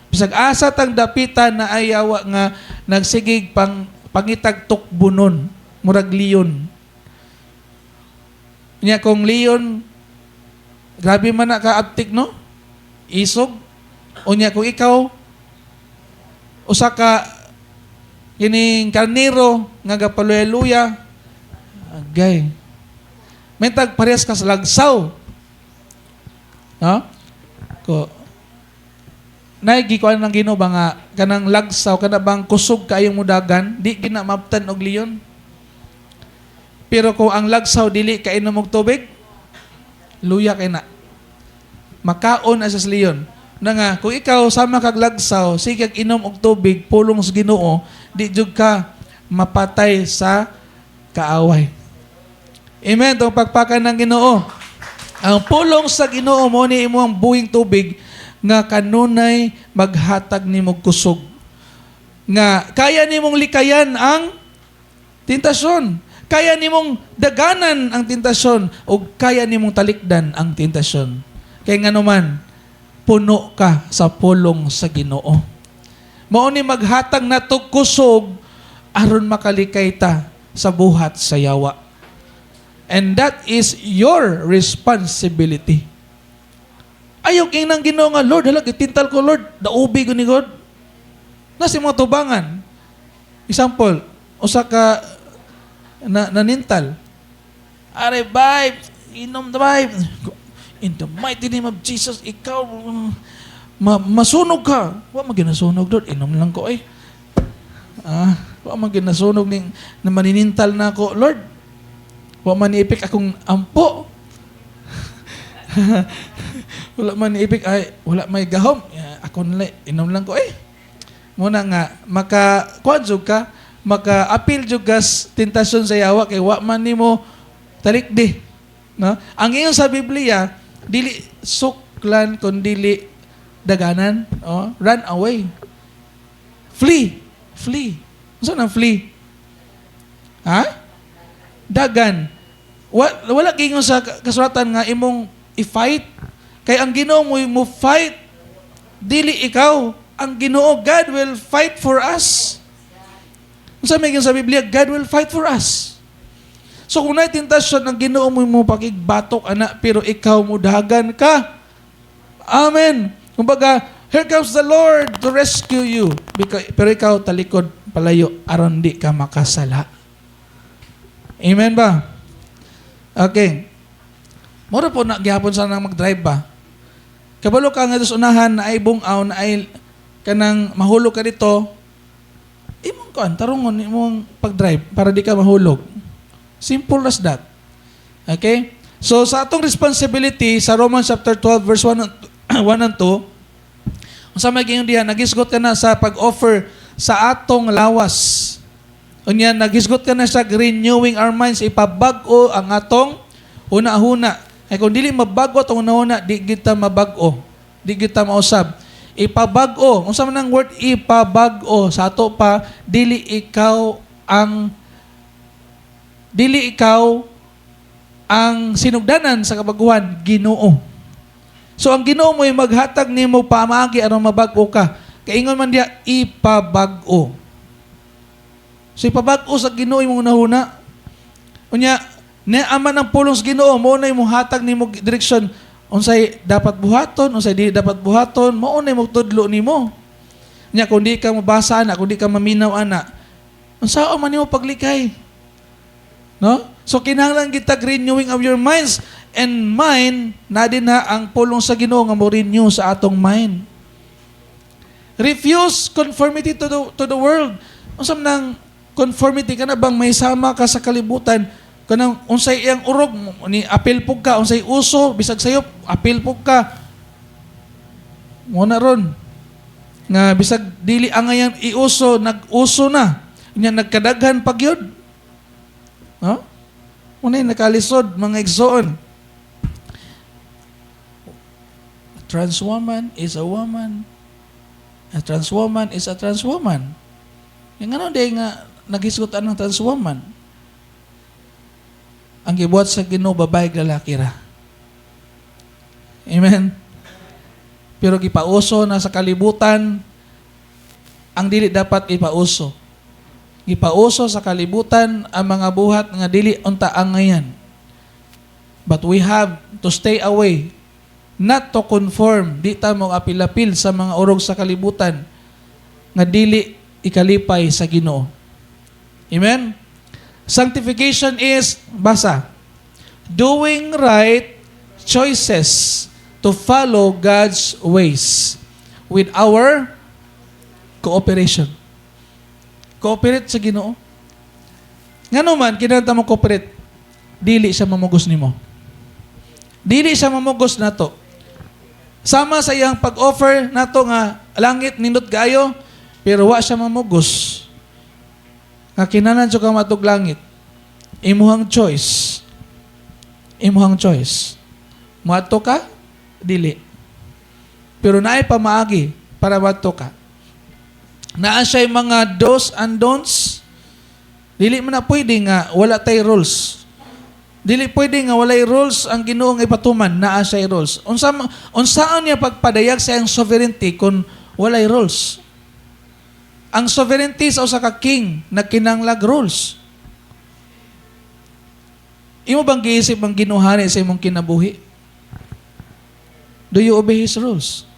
Bisag asa tang dapitan na ay yawa nga nagsigig pangitag tukbunon, murag leon. Nya kung leon, grabe man na kaabtik, no? Isog. Unya kung ikaw, usa ka kining karnero nga gapaluya-luya, agay. Mentag parehas ka sa lagsaw. No? Ko naigikuan ng Ginoo ba nga kanang lagsaw kana bang kusog kayong mudagan, di gina mabtan og leon. Pero kung ang lagsaw dili kainom og tubig, luya kay na. Makaon asas leon. Na nga, kung ikaw sama kag lagsaw, sige kag inom og tubig, pulong sa Ginoo, di jud ka mapatay sa kaaway. Amen. Itong pagpakan ng Ginoo. Ang pulong sa Ginoo mo ni imo ang buhing tubig nga kanunay maghatag nimog kusog. Nga kaya nimong likayan ang tentasyon. Kaya nimong daganan ang tentasyon o kaya nimong talikdan ang tentasyon. Kaya nga naman, puno ka sa pulong sa Ginoo. Mao ni maghatag na to kusog aron makalikay ta sa buhat sa yawa. And that is your responsibility. Ayaw king nang Ginoo nga, Lord, hala, itintal ko, Lord, daubi ko ni God. Nasi mga tubangan. Example, usa ka nanintal. Are, vibe, inom the vibe. In the mighty name of Jesus, ikaw, masunog ka. Wa maginasunog, Lord, inom lang ko eh. Wa maginasunog na maninintal na ako, Lord. Wa man iipik akong ampo. Wala man iipik, ay, wala may gahom. Ako nila, inom lang ko eh. Muna nga, maka-kwadjog ka, maka-appeal jud gas tentasyon sa yawa, kay wa man nimo talikdi. No? Ang ingon sa Biblia, dili suklan kun dili daganan, run away. Flee. Unsa nang flee? Dagan. Wala kingon sa kasulatan nga imong i-fight. Kay ang Ginoo mo fight. Dili ikaw. Ang Ginoo, God will fight for us. Unsa may sa Biblia, God will fight for us. So kung na tentasyon ng Ginoo mo pakigbatok ana, pero ikaw mo dagan ka. Amen. Kumbaga, here comes the Lord to rescue you. Pero ikaw talikod palayo aron di ka makasala. Amen ba? Okay. Mura po na gihapon sana mag-drive ba? Kabalo ka nga sa unahan na ay bungaw na ay kanang mahulog ka dito, imong kuan tarungon imong pag-drive para di ka mahulog. Simple as that. Okay? So sa atong responsibility sa Romans chapter 12 verse 1 1 and 2, unsa may gingon diha, nagisgot ka na sa pag-offer sa atong lawas. Unya, nagisgot ka na sa renewing our minds, ipabag-o ang atong huna-huna. Ay kung dili mabago atong huna-huna, di kita mabago. Di kita mausab. Ipabag-o. Unsa man ang word ipabag-o? Sa ato pa, dili ikaw ang sinugdanan sa kabaguhan, Ginoo. So ang Ginoo mo ay maghatag nimo pamaagi aron mabag-o ka. Kaingon man diya ipabag-o. So ipabag-o sa Ginoo imong nahuna. Unya, neaman ang pulong sa Ginoo mo na imong hatag nimo direksyon unsay dapat buhaton, unsay dili dapat buhaton, mao na imong tudlo nimo. Nya kung di ka mabasa ana, kung di ka maminaw ana, unsa man nimo paglikay? No? So kinahanglan kita renewing of your minds and mind na din na ang pulong sa Ginoo nga mo renew sa atong mind. Refuse conformity to the world. Unsa man conformity ka na bang may sama ka sa kalibutan? Kanang unsay iyang urog ni apil pug ka, unsay uso bisag sayop apil pug ka. Mo na ron nga bisag dili angayang iuso, nag-uso na. Nya nagkadaghan pag yun. No? Unay nakalisod mga igsoon. A trans woman is a woman. A trans woman is a trans woman. Yung ano day nga naghisgutan ng trans woman. Ang gibuhat sa Ginoo babae lalaki ra. Amen. Pero gipauso na sa kalibutan ang dili dapat ipauso. Gipauso sa kalibutan ang mga buhat nga dili unta angayan. But we have to stay away, not to conform, di ta mo apil-apil sa mga urog sa kalibutan nga dili ikalipay sa Ginoo. Amen? Sanctification is, basa, doing right choices to follow God's ways with our cooperation. Cooperate sa Ginoo. Nga naman, kinanta mo cooperate, dili siya mamugos nimo. Dili siya mamugos nato. Sama sa iyang pag-offer nato nga langit nindot gayo, pero wa siya mamugos. Nga kinanan siya ka matog langit. Imuhang choice. Imuhang choice. Mato ka, dili. Pero naay pamaagi para mato ka. Naa siya yung mga do's and don'ts. Dili man na pwede nga wala tay rules. Dili pwede nga walay rules ang Ginoo nga ipatuman, naa siya rules. Unsaan niya pagpadayag sa iyang sovereignty kung walay rules? Ang sovereignty sa usa ka king nagkinanglag rules. Imo bang giisip ang ginuhani sa imong kinabuhi? Do you obey His rules?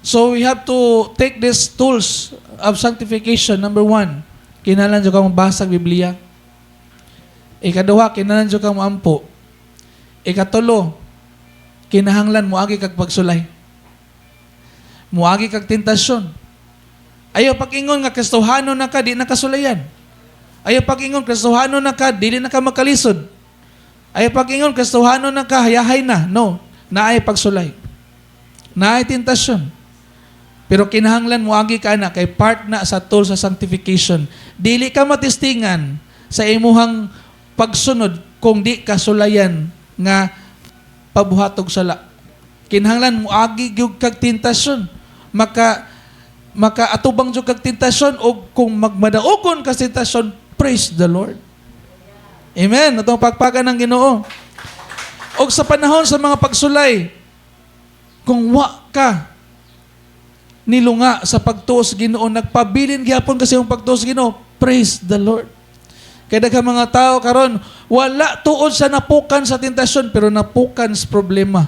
So we have to take these tools of sanctification. Number 1, kinahanglan jud ka mabasa Biblia. Ikaduha, kinahanglan jud ka moampo. Ikatulo, kinahanglan moagi kag pagsulay. Moagi kag tentasyon. Ayaw pag-ingon nga Kristohano na ka, di na kasulayan. Ayaw pag-ingon Kristohano na ka, dili na ka makalisod. Ayaw pag-ingon Kristohano na ka, hayahay na. No, naay pagsulay. Naay tentasyon. Pero kinahanglan moagi ka na kay part na sa tool sa sanctification. Dili ka matistingan sa imuhang pagsunod kung di kasulayan nga pabuhatog sala. Kinahanglan moagi gyud kag tentasyon. Makaatubang jud kag tentasyon o kung magmadaogon ka sa tentasyon, praise the Lord. Amen. Atong pagpagan ng Ginoo. O sa panahon sa mga pagsulay, kung wa ka nilunga sa pagtuos Ginoo, nagpabilin gyapon kasi yung pagtuos Ginoo, praise the Lord. Kaya daghang mga tao karon wala tuod sa napukan sa tentasyon pero napukan sa problema.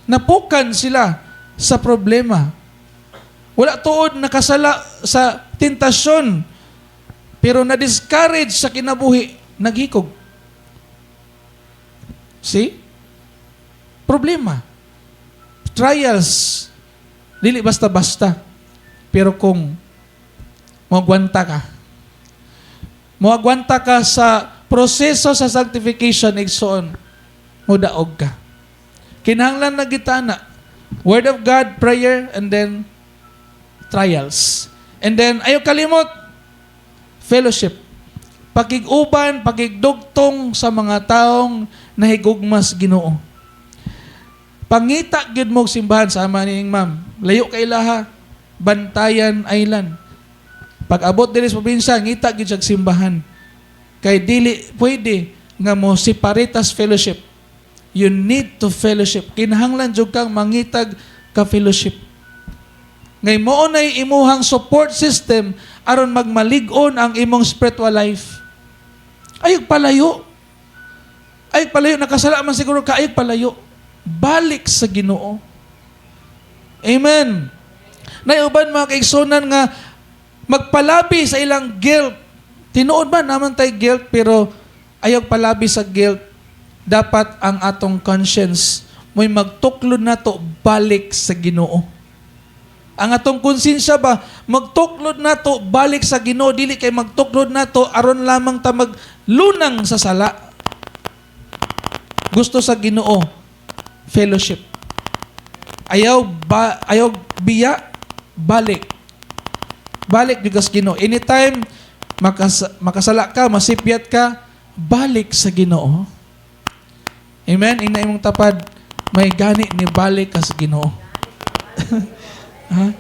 Napukan sila sa problema. Wala tuod nakasala sa tentasyon pero na-discourage sa kinabuhi, naghikog. See? Problema. Trials. Dili basta-basta. Pero kung moagwanta ka sa proseso sa sanctification, igsoon, mudaog ka. Kinahanglan na gitana. Word of God, prayer, and then trials. And then, ayaw kalimot, fellowship. Pakiguban, pakigdugtong sa mga taong nahigugmas Ginoo. Pangita gyud mo og simbahan sa ama ning ma'am. Layo kay ilaha, Bantayan Island. Pag abot diri sa probinsya, ngita gyud sa simbahan. Kay dili pwede nga mo separatas fellowship. You need to fellowship. Kinahanglan jud kang mangitag ka fellowship. Ngay mao nay imuhang support system aron magmalig-on ang imong spiritual life. Ayog palayo. Ayog palayo, nakasala man siguro ka, ayog palayo. Balik sa Ginoo. Amen. Naiuban mga kaigsunan nga magpalabi sa ilang guilt. Tinuod ba naman tayo guilt, pero ayog palabi sa guilt. Dapat ang atong conscience mo'y magtuklod na to balik sa Ginoo. Ang atong konsensya ba, magtuklod na to balik sa Ginoo, dili kay magtuklod na to aron lamang ta maglunang sa sala. Gusto sa Ginoo, fellowship. Ayaw biya, balik. Balik juga sa Ginoo. Anytime makasala ka, masipyat ka, balik sa Ginoo. Amen? Ina imong tapad, may gani ni balik ka sa Ginoo. Ha?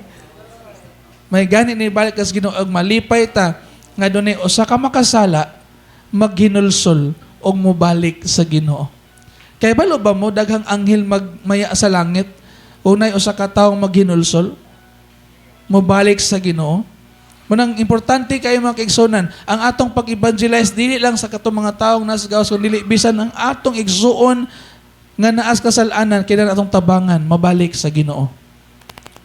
May gani ni balik ka sa Ginoo og malipay ta nga dunay usa ka makasala maghinulsol og mobalik sa Ginoo. Kay balo ba mo daghang anghel magmaya sa langit unay usa ka tawo maghinulsol mobalik sa Ginoo? Munang importante kayo mga kaigsunan, ang atong pag-evangelize dili lang sa katong mga taong nasa gawas kundi bisan ang atong igsuon nga naas kasalanan kinahanglan atong tabangan mabalik sa Ginoo.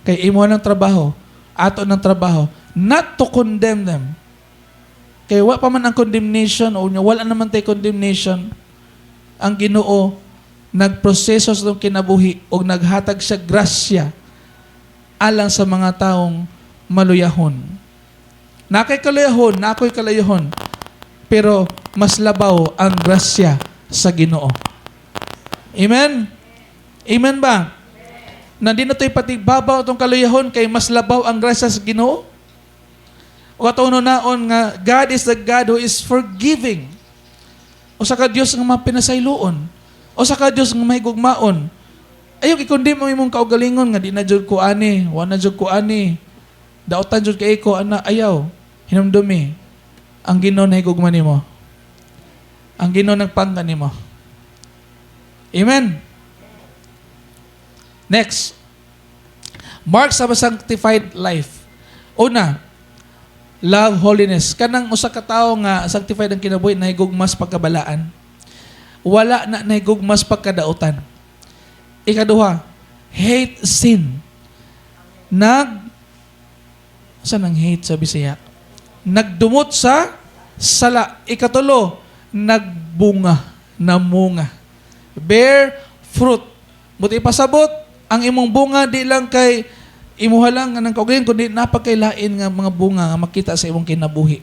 Kay imo ng trabaho, ato ng trabaho, not to condemn them. Kay wa pa man ang condemnation o wala naman tay condemnation. Ang Ginoo nagproseso sa itong kinabuhi o naghatag siya grasya alang sa mga taong maluyahon. Nakay kalayahon, nakoy kalayahon, pero mas labaw ang grasya sa Ginoo. Amen? Amen ba? Nandito na ito'y patigbabaw itong kalayahon kay mas labaw ang grasya sa Ginoo? O katong naon nga, God is the God who is forgiving. O sa ka Diyos nga mapinasayloon. O sa ka Diyos nga mahigugmaon. Ayaw ikundi mo imong kaugalingon nga di na jud ko ani, wa na jud ko ani. Daotan jud kay ko ana ayaw. Hinumdumi. Ang Ginoo nahigugma nimo. Ang Ginoo nagpangga nimo. Amen. Next. Marks of a sanctified life. Una, love, holiness. Kanang usa ka tawo nga sanctified ang kinabuhi nahigugmas pagkabalaan. Wala na nahigugmas pagkadautan. Ikaduha, hate sin. Saan ang hate sa Bisaya? Nagdumot sa sala. Ikatulo, nagbunga, namunga. Bear fruit. Buti pasabot, ang imong bunga di lang kay imuha lang ng kaugalingon, kundi napakailain nga mga bunga nga makita sa imong kinabuhi.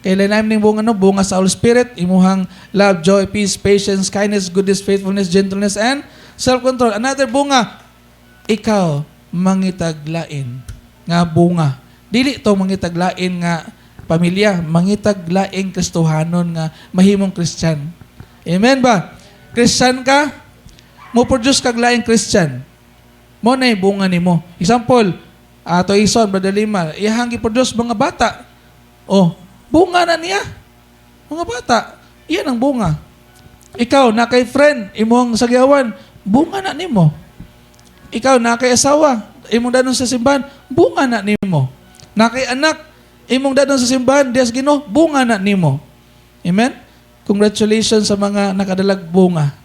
Kay lain ning bunga no, bunga sa Holy Spirit, imuhang love, joy, peace, patience, kindness, goodness, faithfulness, gentleness, and self-control. Another bunga, ikaw mangitaglain nga bunga. Dili to mangitaglain nga pamilya, mangitaglaing Kristohanon nga mahimong Christian. Amen ba? Christian ka, mo produce kag laing Christian. Mo na bunga nimo. Example, ato ison Brother Lima, iyang gi-produce mga bata. Oh, bunga na niya. Mga bata, iyan ang bunga. Ikaw na kay friend, imong sagyawan, bunga na nimo. Ikaw na kay asawa, imong danon sa simbahan, bunga na nimo. Na kay anak, imong danon sa simbahan, Diyos Ginoo, bunga na nimo. Amen? Congratulations sa mga nakadalag bunga.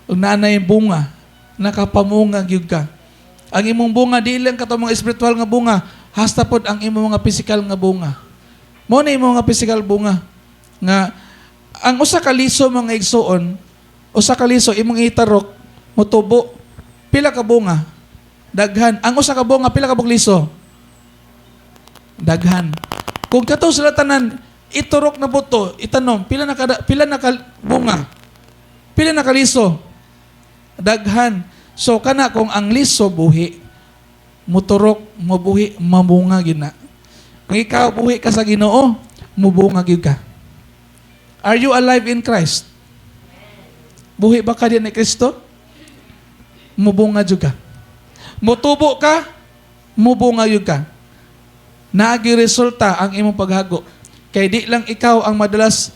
Kung naanay bunga, nakapamunga gyud ka. Ang imong bunga, di lang kato mga espiritual nga bunga, hasta pod ang imong mga physical nga bunga. Mo na imong mga physical bunga. Nga, ang usa ka liso mga igsuon, usa ka liso, imong itarok, mutubo, pila ka bunga? Daghan. Ang usa ka bunga, pila ka liso? Daghan. Kung kato sila tanan, iturok na buto, itanom, pila na bunga? Pila na kaliso? daghan. So kana kung ang liso buhi, muturok, mabuhi, mamunga gyud na. Kung ikaw buhi ka sa Ginoo, mubunga gyud ka. Are you alive in Christ? Buhi ba ka din ni Kristo? Mubunga jud ka. Mutubo ka, mubunga jud ka. Naagi resulta ang imong paghago. Kay di lang ikaw ang madalas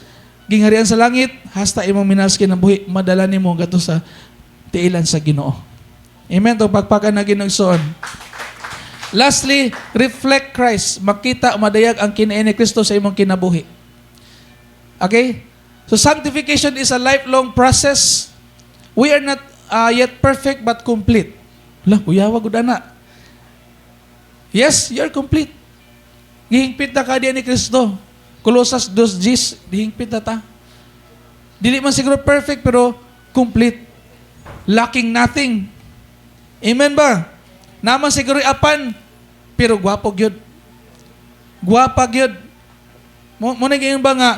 gingharian sa langit, hasta imong minaskin ang buhi, madala nimo gato sa tiilan sa Ginoo. Amen. To pagpakan na ginugsoon. Lastly, reflect Christ. Makita, madayag ang kinain ni Kristo sa imong kinabuhi. Okay? So sanctification is a lifelong process. We are not yet perfect but complete. Lah, uyawa gud ana. Yes, you're complete. Gihingpit na ka diyan ni Kristo. Colossus 2:10, dihingpit na ta. Dili man siguro perfect pero complete. Lacking nothing. Amen ba? Naman siguro apan pero gwapo gyud. Gwapa gyud. Mo na gyud ba nga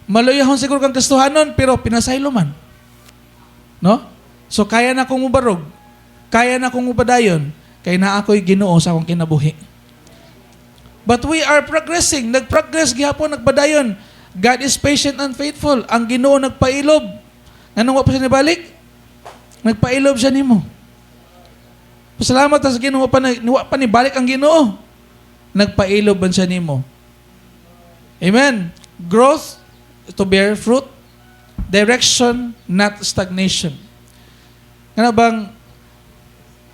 maluyahon siguro kang kastuhanon pero pinasaylo man. No? So kaya na kong ubarog. Kaya na kong upadayon. Kaya na ako'y Ginoo sa akong kinabuhi. But we are progressing. Nag-progress gihapon, nagpadayon. God is patient and faithful. Ang Ginoo nagpailob. Anong wa pa siya nibalik? Nagpailob siya nimo. Pasalamat sa Ginoo pa nibalik ang Ginoo. Nagpailob man siya nimo. Amen. Growth to bear fruit. Direction, not stagnation. Ano bang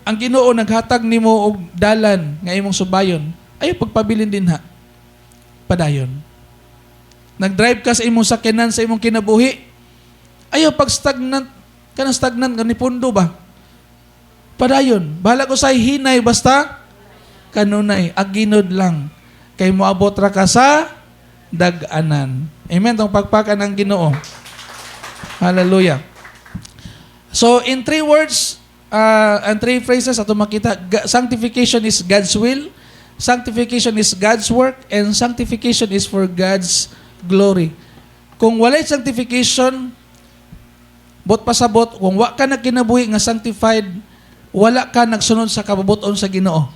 ang Ginoo naghatag nimo og dalan nga imong subayon? Ayaw pagpabilin din ha. Padayon. Nag-drive ka sa imong sakyanan sa imong kinabuhi. Ayaw pag stagnant ganipundo ba? Padayon. Bahala ko sa hinay basta kanunay aginod lang kay moabot ra ka sa dag-anan. Amen. Tong pagpakan ng Ginoo. Hallelujah. So in 3 words and 3 phrases ato makita, sanctification is God's will. Sanctification is God's work, and sanctification is for God's glory. Kung walay sanctification, bot pasabot, kung wa ka na kinabuhi nga sanctified, wala ka nagsunod sa kabubuton sa Ginoo.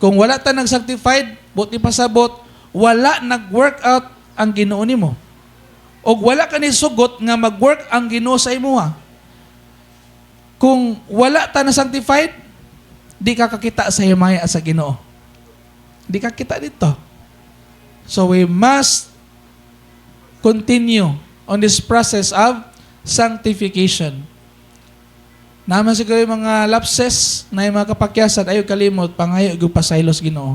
Kung wala ta nag-sanctified, bot ni pasabot, wala nag-work out ang Ginoo nimo. O wala ka ni sugot nga mag-work ang Ginoo sa imuha. Kung wala ta na sanctified, di ka kakita sa himaya sa Ginoo. Di ka kita dito. So we must continue on this process of sanctification. Naman siguro yung mga lapses na yung mga kapakyasan, ayaw kalimot, pangayo, pasaylos Ginoo.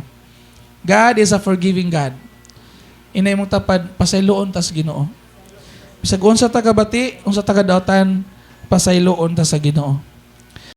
God is a forgiving God. Inay mong tapad, pasayloon tas Ginoo. Bisag unsa ta kabati, unsa ta kadawtan, pasayloon ta sa Ginoo.